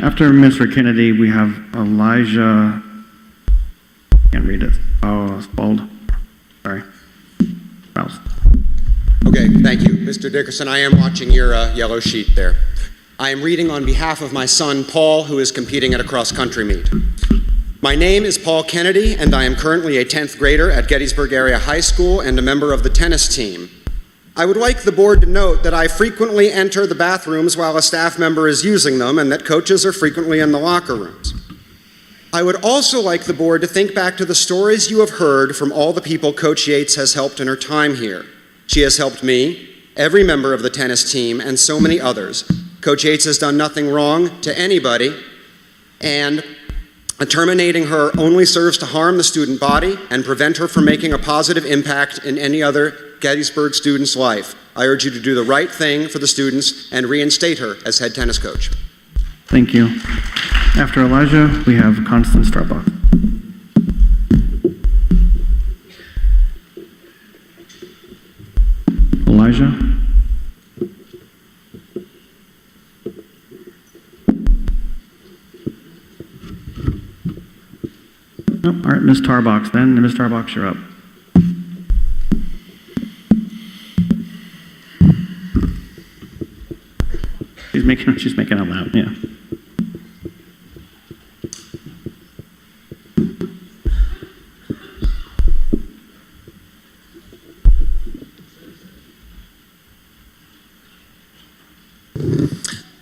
After Mr. Kennedy, we have Elijah. Can't read it. Oh, Spald. Sorry. Rouse. Okay, thank you. Mr. Dickerson, I am watching your yellow sheet there. I am reading on behalf of my son, Paul, who is competing at a cross-country meet. My name is Paul Kennedy, and I am currently a 10th grader at Gettysburg Area High School and a member of the tennis team. I would like the board to note that I frequently enter the bathrooms while a staff member is using them and that coaches are frequently in the locker rooms. I would also like the board to think back to the stories you have heard from all the people Coach Yates has helped in her time here. She has helped me, every member of the tennis team, and so many others. Coach Yates has done nothing wrong to anybody, and terminating her only serves to harm the student body and prevent her from making a positive impact in any other Gettysburg student's life. I urge you to do the right thing for the students and reinstate her as head tennis coach. Thank you. After Elijah, we have Constance Starbuck. Elijah? Nope. All right, Ms. Tarbox then. Ms. Tarbox, you're up. She's making it loud, yeah.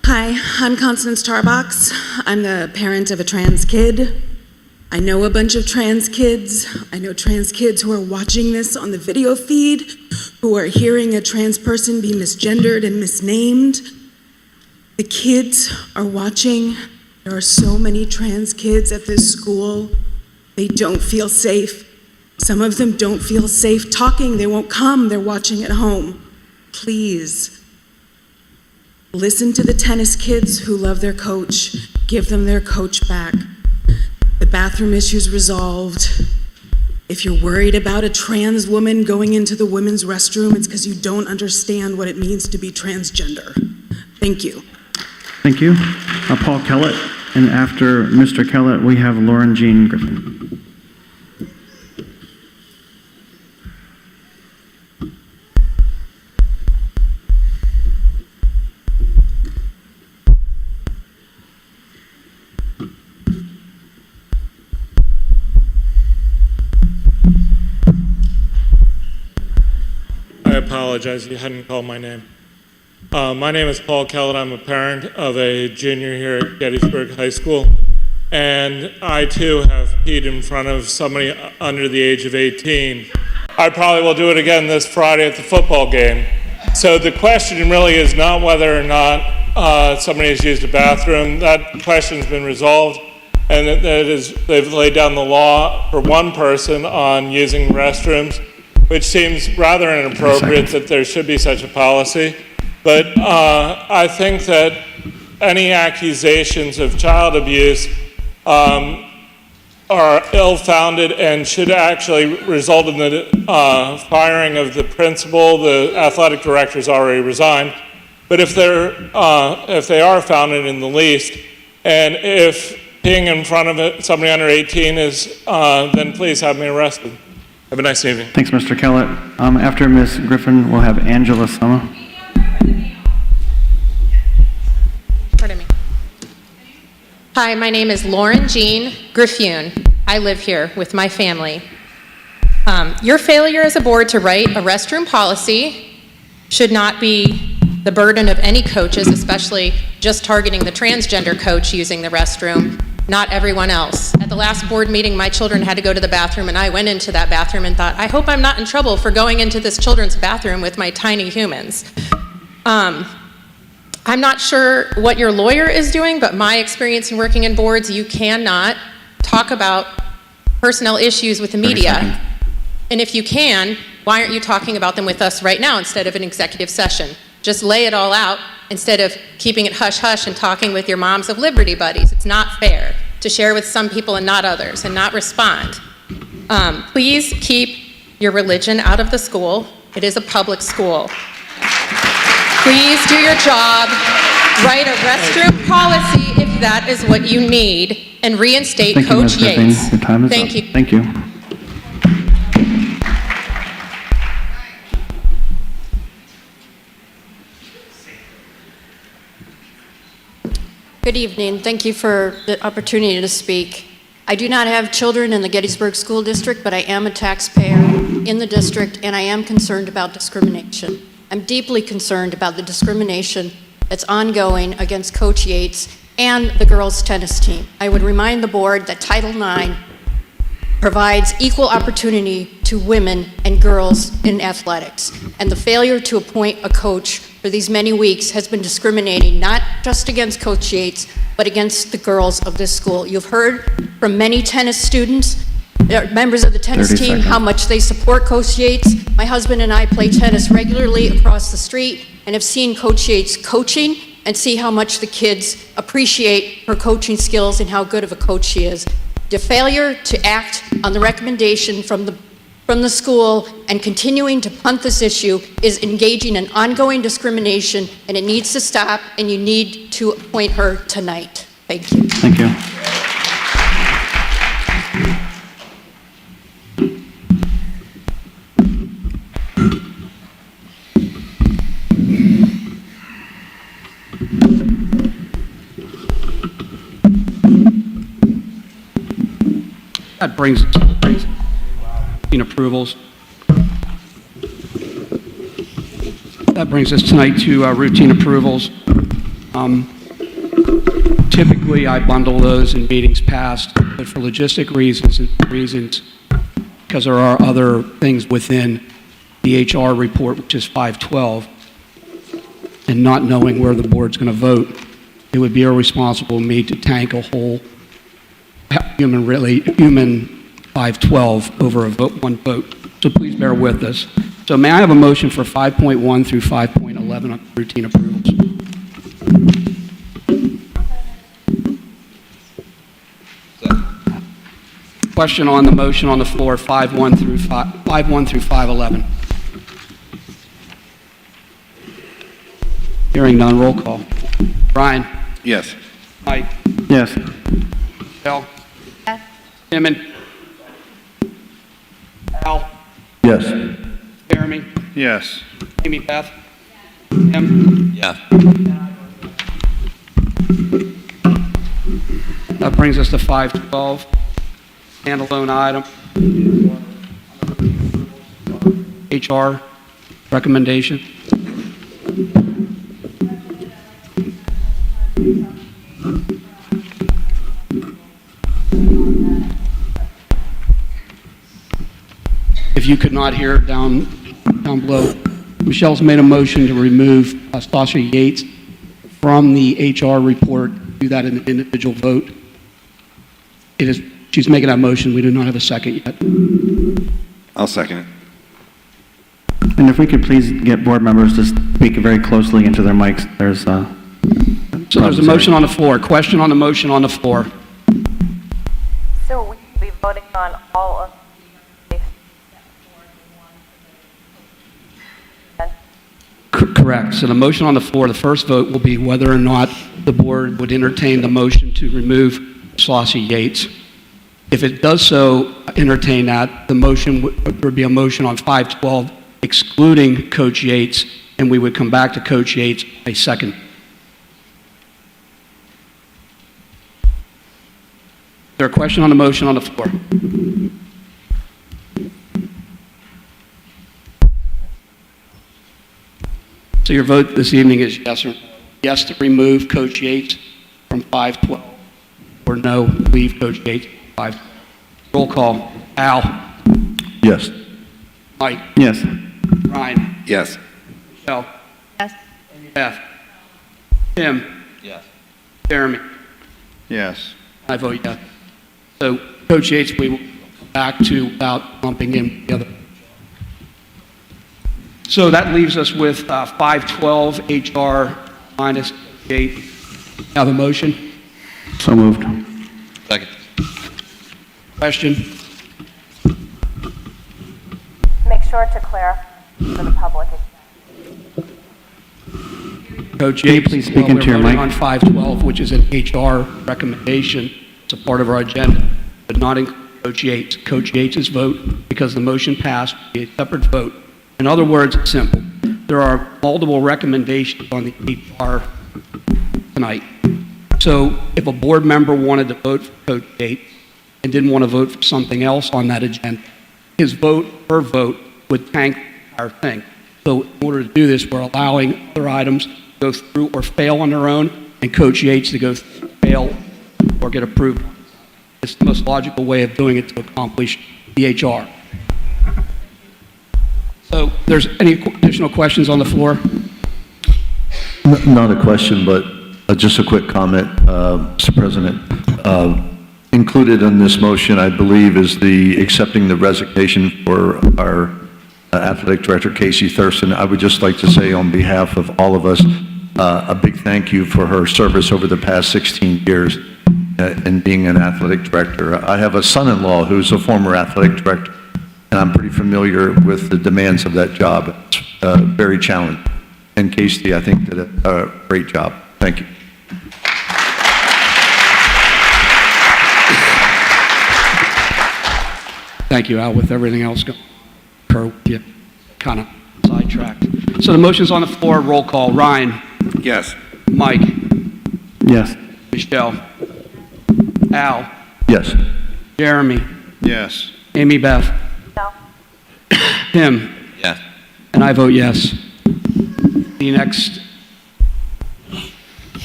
Hi, I'm Constance Tarbox. I'm the parent of a trans kid. I know a bunch of trans kids. I know trans kids who are watching this on the video feed, who are hearing a trans person be misgendered and misnamed. The kids are watching. There are so many trans kids at this school. They don't feel safe. Some of them don't feel safe talking. They won't come. They're watching at home. Please, listen to the tennis kids who love their coach. Give them their coach back. the bathroom issue's resolved. If you're worried about a trans woman going into the women's restroom, it's because you don't understand what it means to be transgender. Thank you. Thank you. Paul Kellett, and after Mr. Kellett, we have Lauren Jean Griffin. I apologize, you hadn't called my name. My name is Paul Kellett. I'm a parent of a junior here at Gettysburg High School. And I too have peed in front of somebody under the age of 18. I probably will do it again this Friday at the football game. So the question really is not whether or not somebody has used a bathroom. That question's been resolved. And they've laid down the law for one person on using restrooms, which seems rather inappropriate that there should be such a policy. But I think that any accusations of child abuse are ill-founded and should actually result in the firing of the principal. The athletic director's already resigned. But if they are founded in the least, and if peeing in front of somebody under 18 is, then please have me arrested. Have a nice evening. Thanks, Mr. Kellett. After Ms. Griffin, we'll have Angela Summer. Pardon me. Hi, my name is Lauren Jean Griffin. I live here with my family. Your failure as a board to write a restroom policy should not be the burden of any coaches, especially just targeting the transgender coach using the restroom, not everyone else. At the last board meeting, my children had to go to the bathroom, and I went into that bathroom and thought, I hope I'm not in trouble for going into this children's bathroom with my tiny humans. I'm not sure what your lawyer is doing, but my experience in working in boards, you cannot talk about personnel issues with the media. And if you can, why aren't you talking about them with us right now instead of an executive session? Just lay it all out instead of keeping it hush-hush and talking with your moms of Liberty Buddies. It's not fair to share with some people and not others and not respond. Please keep your religion out of the school. It is a public school. Please do your job, write a restroom policy if that is what you need, and reinstate Coach Yates. Your time is Thank up. you. Thank you. Good evening. Thank you for the opportunity to speak. I do not have children in the Gettysburg School District, but I am a taxpayer in the district, and I am concerned about discrimination. I'm deeply concerned about the discrimination that's ongoing against Coach Yates and the girls' tennis team. I would remind the board that Title IX provides equal opportunity to women and girls in athletics, and the failure to appoint a coach for these many weeks has been discriminating not just against Coach Yates, but against the girls of this school. You've heard from many tennis students, members of the tennis team, how much they support Coach Yates. My husband and I play tennis regularly across the street and have seen Coach Yates coaching and see how much the kids appreciate her coaching skills and how good of a coach she is. The failure to act on the recommendation from the school and continuing to punt this issue is engaging in ongoing discrimination, and it needs to stop, and you need to appoint her tonight. Thank you. Thank you. That brings in approvals. That brings us tonight to routine approvals. Typically, I bundle those in meetings past, but for logistic reasons, because there are other things within the HR report, which is 512, and not knowing where the board's going to vote, it would be irresponsible of me to tank a whole human 512 over one vote. So please bear with us. So may I have a motion for 5.1 through 5.11 on routine approvals? Question on the motion on the floor, 5-1 through 511. Hearing none, roll call. Brian? Yes. Mike? Yes. Bill? Yes. Timon? Al? Yes. Jeremy? Yes. Amy Beth? Tim? Yeah. That brings us to 512, standalone item. HR recommendation. If you could not hear down below, Michelle's made a motion to remove Sasha Yates from the HR report, do that in an individual vote. She's making that motion. We do not have a second yet. I'll second it. And if we could please get board members to speak very closely into their mics, So there's a motion on the floor. Question on the motion on the floor. So we will be voting on all of Correct. So the motion on the floor, the first vote will be whether or not the board would entertain the motion to remove Sasha Yates. If it does so entertain that, the motion would be a motion on 512 excluding Coach Yates, and we would come back to Coach Yates a second. Is there a question on the motion on the floor? So your vote this evening is yes or no. Yes to remove Coach Yates from 512, or no, leave Coach Yates 5. Roll call. Al? Yes. Mike? Yes. Ryan? Yes. Michelle? Yes. Beth? Tim? Yes. Jeremy? Yes. I vote yes. So Coach Yates, we will come back to without lumping in the other. So that leaves us with 512 HR minus 8. Have a motion? So moved. Second. Question? Make sure to clarify for the public. Coach Can you Yates, please speak into your we're voting mic? on 512, which is an HR recommendation. It's a part of our agenda, but not include Coach Yates. Coach Yates' vote, because the motion passed, will be a separate vote. In other words, it's simple. There are multiple recommendations on the HR tonight. So if a board member wanted to vote for Coach Yates and didn't want to vote for something else on that agenda, his vote, her vote, would tank the entire thing. So in order to do this, we're allowing other items to go through or fail on their own, and Coach Yates to go through, fail, or get approved. It's the most logical way of doing it to accomplish the HR. So, there's any additional questions on the floor? Not a question, but just a quick comment, Mr. President. Included in this motion, I believe, is the accepting the resignation for our athletic director, Casey Thurston. I would just like to say on behalf of all of us, a big thank you for her service over the past 16 years in being an athletic director. I have a son-in-law who's a former athletic director, and I'm pretty familiar with the demands of that job. It's very challenging. And Casey, I think, did a great job. Thank you. Thank you, Al. With everything else going, you kind of sidetracked. So the motion's on the floor. Roll call. Ryan? Yes. Mike? Yes. Michelle? Al? Yes. Jeremy? Yes. Amy Beth? No. Tim? Yes. And I vote yes. The next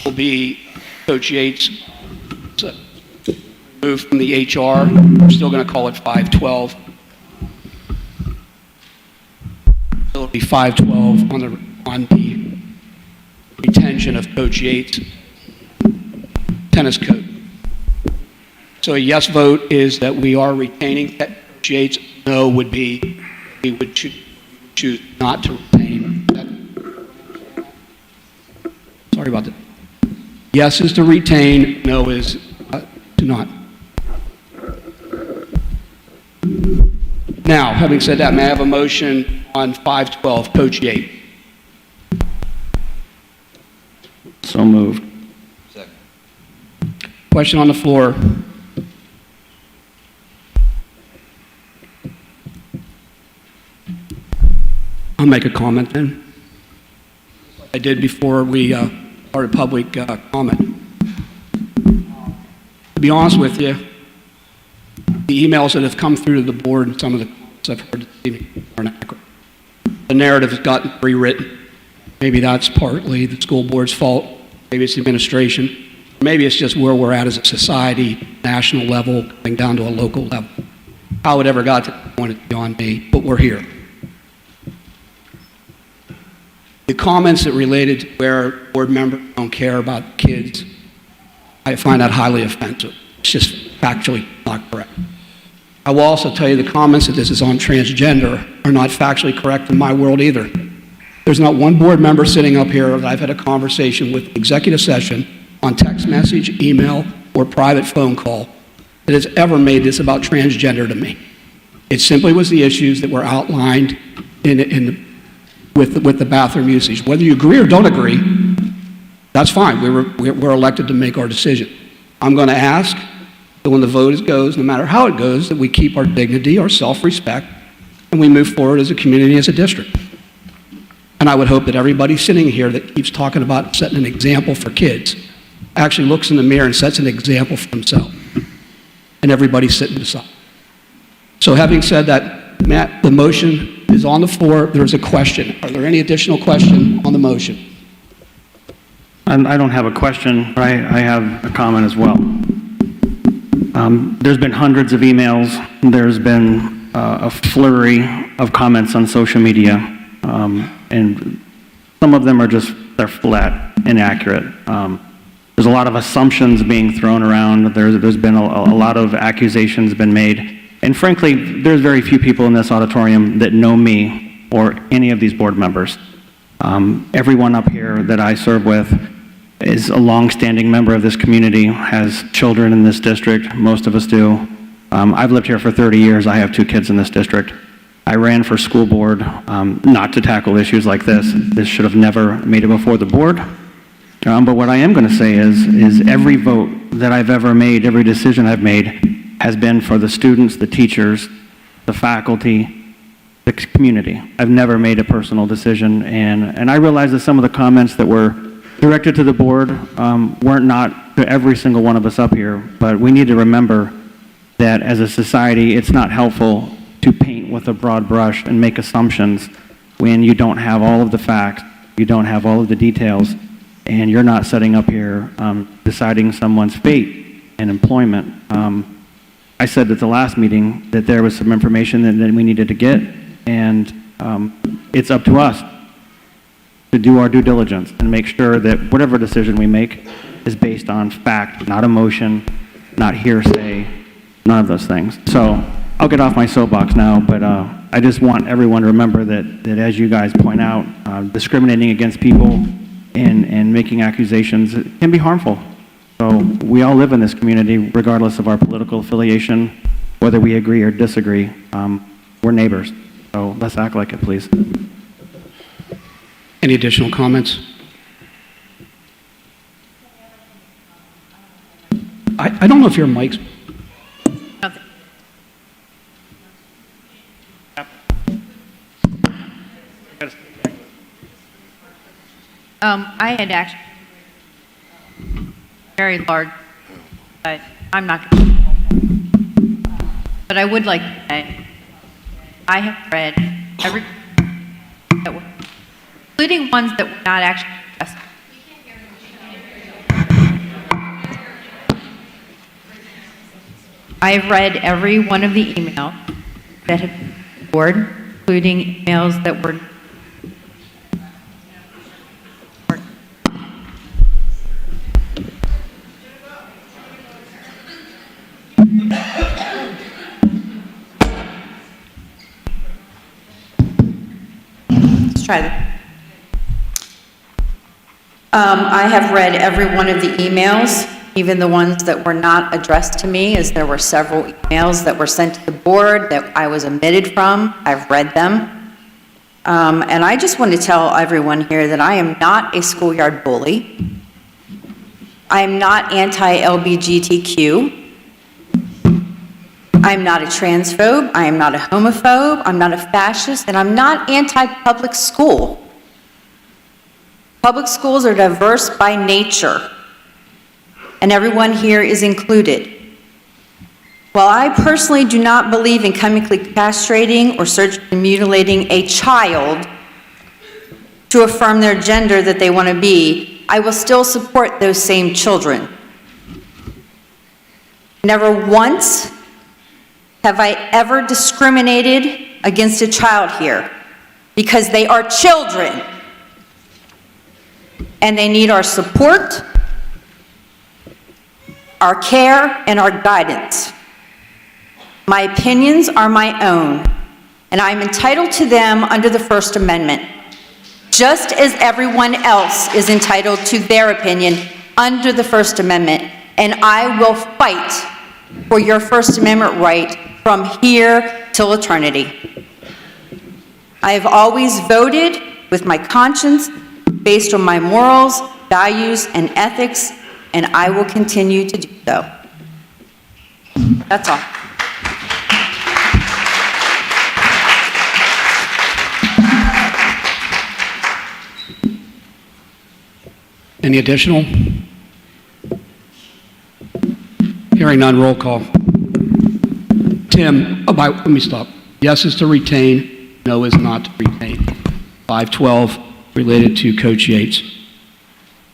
will be Coach Yates. So, move from the HR. We're still going to call it 512. It'll be 512 on the retention of Coach Yates' tennis coach. So a yes vote is that we are retaining Coach Yates. No would be we would choose not to retain. Sorry about that. Yes is to retain. No is to not. Now, having said that, may I have a motion on 512, Coach Yates? So moved. Question on the floor. I'll make a comment then. I did before we started public comment. To be honest with you, the emails that have come through to the board and some of the comments I've heard this evening aren't accurate. The narrative has gotten rewritten. Maybe that's partly the school board's fault. Maybe it's the administration. Maybe it's just where we're at as a society, national level, coming down to a local level. How it ever got to that point is beyond me, but we're here. The comments that related to where board members don't care about kids, I find that highly offensive. It's just factually not correct. I will also tell you the comments that this is on transgender are not factually correct in my world either. There's not one board member sitting up here that I've had a conversation with executive session on text message, email, or private phone call that has ever made this about transgender to me. It simply was the issues that were outlined with the bathroom usage. Whether you agree or don't agree, that's fine. We're elected to make our decision. I'm going to ask that when the vote goes, no matter how it goes, that we keep our dignity, our self-respect, and we move forward as a community, as a district. And I would hope that everybody sitting here that keeps talking about setting an example for kids actually looks in the mirror and sets an example for himself. And everybody's sitting beside. So having said that, Matt, the motion is on the floor. There's a question. Are there any additional questions on the motion? I don't have a question, but I have a comment as well. There's been hundreds of emails. There's been a flurry of comments on social media, and some of them are they're flat, inaccurate. There's a lot of assumptions being thrown around. There's been a lot of accusations been made. And frankly, there's very few people in this auditorium that know me or any of these board members. Everyone up here that I serve with is a long-standing member of this community, has children in this district. Most of us do. I've lived here for 30 years. I have 2 kids in this district. I ran for school board, not to tackle issues like this. This should have never made it before the board. But what I am going to say is every vote that I've ever made, every decision I've made, has been for the students, the teachers, the faculty, the community. I've never made a personal decision, and I realize that some of the comments that were directed to the board weren't not to every single one of us up here, but we need to remember that as a society, it's not helpful to paint with a broad brush and make assumptions when you don't have all of the facts, you don't have all of the details, and you're not sitting up here deciding someone's fate and employment. I said at the last meeting that there was some information that we needed to get, and it's up to us to do our due diligence and make sure that whatever decision we make is based on fact, not emotion, not hearsay, none of those things. So I'll get off my soapbox now, but I just want everyone to remember that as you guys point out, discriminating against people and making accusations can be harmful. So we all live in this community regardless of our political affiliation, whether we agree or disagree. We're neighbors. So let's act like it, please. Any additional comments? I don't know if your mic's... I had actually very large, but I'm not going to. But I would like to say, I have read every, including ones that were not actually addressed. I have read every one of the emails that have been to the board, including emails that were try that. I have read every one of the emails even the ones that were not addressed to me, as there were several emails that were sent to the board that I was omitted from. I've read them. And I just want to tell everyone here that I am not a schoolyard bully. I am not anti-LGBTQ. I'm not a transphobe. I am not a homophobe. I'm not a fascist. And I'm not anti-public school. Public schools are diverse by nature, and everyone here is included. While I personally do not believe in chemically castrating or surgically mutilating a child to affirm their gender that they want to be, I will still support those same children. Never once have I ever discriminated against a child here, because they are children. And they need our support, our care, and our guidance. My opinions are my own, and I'm entitled to them under the First Amendment, just as everyone else is entitled to their opinion under the First Amendment. And I will fight for your First Amendment right from here till eternity. I have always voted with my conscience, based on my morals, values, and ethics, and I will continue to do so. That's all. Any additional? Hearing none, roll call. Tim, let me stop. Yes is to retain, no is not to retain. 512. Related to Coach Yates.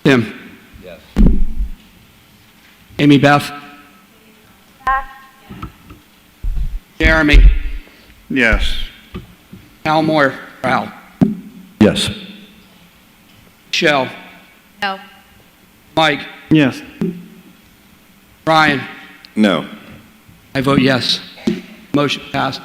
Tim? Yes. Amy Beth? Jeremy? Yes. Al Moore? Al? Yes. Michelle? No. Mike? Yes. Ryan? No. I vote yes. Motion passed.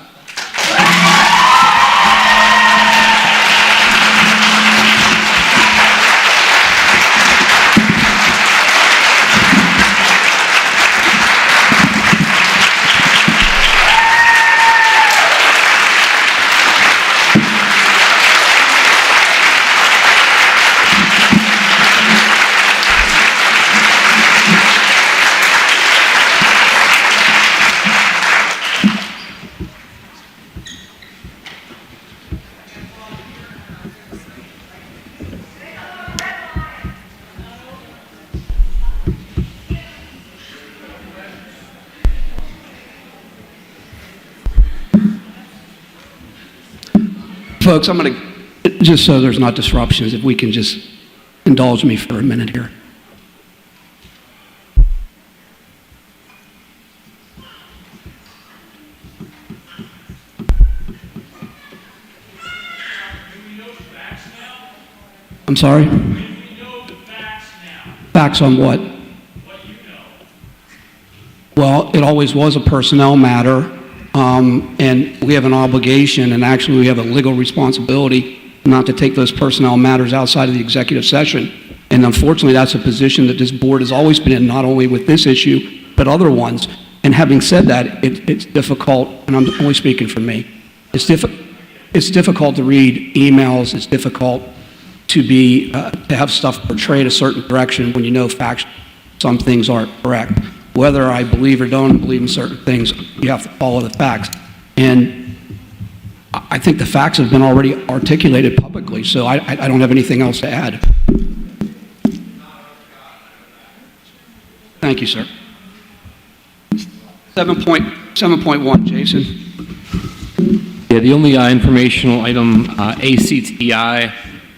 Folks, I'm going to, just so there's not disruptions, if we can just indulge me for a minute here. I'm sorry? Facts on what? Well, it always was a personnel matter. And we have an obligation, and actually we have a legal responsibility not to take those personnel matters outside of the executive session. And unfortunately, that's a position that this board has always been in, not only with this issue, but other ones. And having said that, it's difficult, and I'm only speaking for me, it's difficult to read emails, it's difficult to have stuff portrayed a certain direction when you know facts, some things aren't correct. Whether I believe or don't believe in certain things, you have to follow the facts. And I think the facts have been already articulated publicly, so I don't have anything else to add. Thank you, sir. 7.1, Jason. Yeah, the only informational item, ACTI,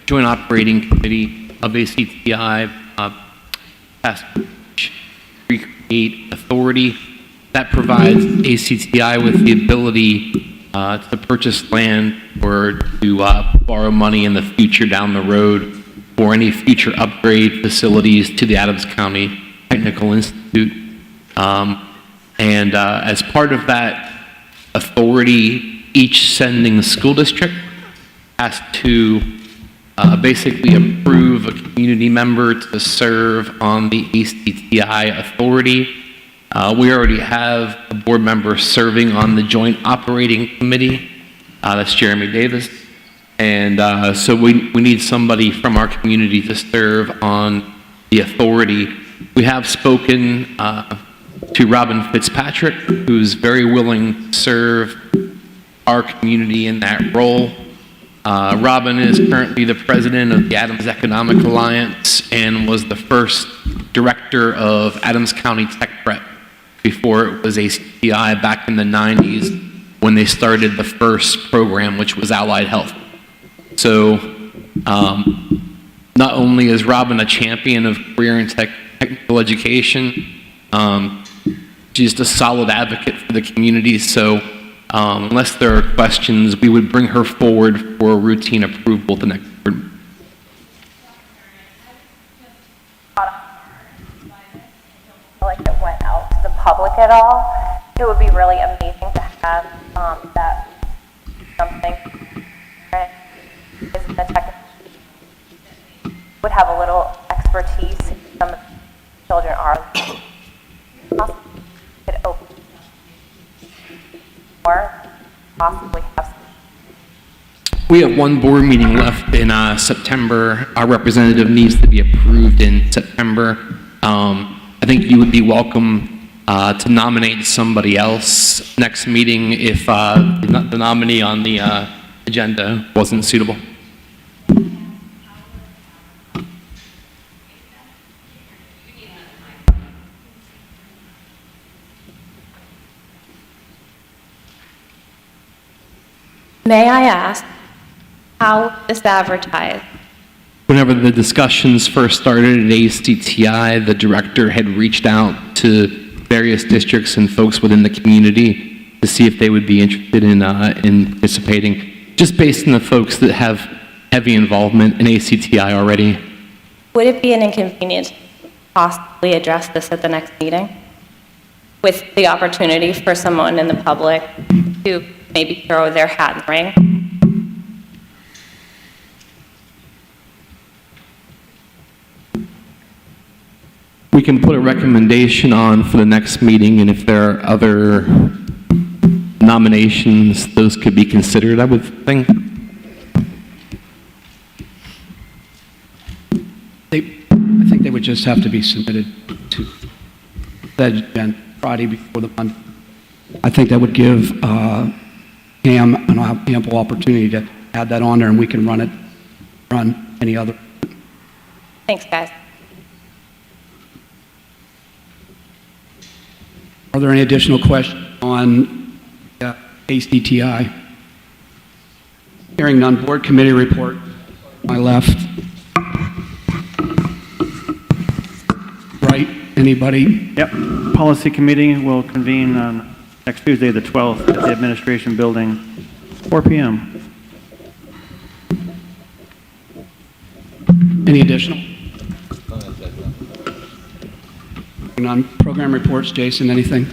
Joint Operating Committee of ACTI, has recreate authority that provides ACTI with the ability to purchase land or to borrow money in the future down the road for any future upgrade facilities to the Adams County Technical Institute. And as part of that authority, each sending school district has to basically approve approve a community member to serve on the ACTI Authority. We already have a board member serving on the Joint Operating Committee. That's Jeremy Davis. And so we need somebody from our community to serve on the authority. We have spoken to Robin Fitzpatrick, who's very willing to serve our community in that role. Robin is currently the president of the Adams Economic Alliance and was the first director of Adams County Tech Prep before it was ACTI back in the 90s when they started the first program, which was Allied Health. So not only is Robin a champion of career and technical education, she's just a solid advocate for the community. So unless there are questions, we would bring her forward for routine approval at the next board. Like it went out to the public at all. It would be really amazing to have that something is the technical would have a little expertise. Some of the children are possibly could open or possibly have some. We have one board meeting left in September. Our representative needs to be approved in September. I think you would be welcome to nominate somebody else next meeting if the nominee on the agenda wasn't suitable. May I ask how is advertised? Whenever the discussions first started at ACTI, the director had reached out to various districts and folks within the community to see if they would be interested in participating, just based on the folks that have heavy involvement in ACTI already. Would it be an inconvenience to possibly address this at the next meeting with the opportunity for someone in the public to maybe throw their hat in the ring? We can put a recommendation on for the next meeting, and if there are other nominations, those could be considered, I would think. I think they would just have to be submitted to that agenda Friday before the month. I think that would give Pam an ample opportunity to add that on there, and we can run any other. Thanks, guys. Are there any additional questions on ACTI? Hearing none, board committee report. My left. Right, anybody? Yep. Policy committee will convene on next Tuesday, the 12th, at the administration building, 4 p.m. Any additional? On program reports, Jason, anything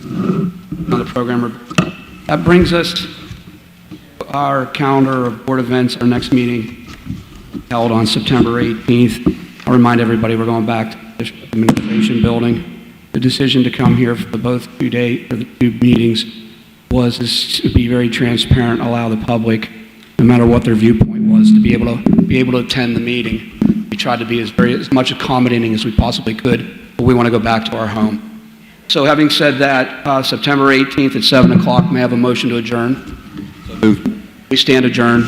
on the program report? That brings us to our calendar of board events. Our next meeting held on September 18th. I'll remind everybody we're going back to the administration building. The decision to come here for both the two meetings was to be very transparent, allow the public, no matter what their viewpoint was, to be able to attend the meeting. We tried to be as much accommodating as we possibly could. But we want to go back to our home. So having said that, September 18th at 7 o'clock, may I have a motion to adjourn? We stand adjourned.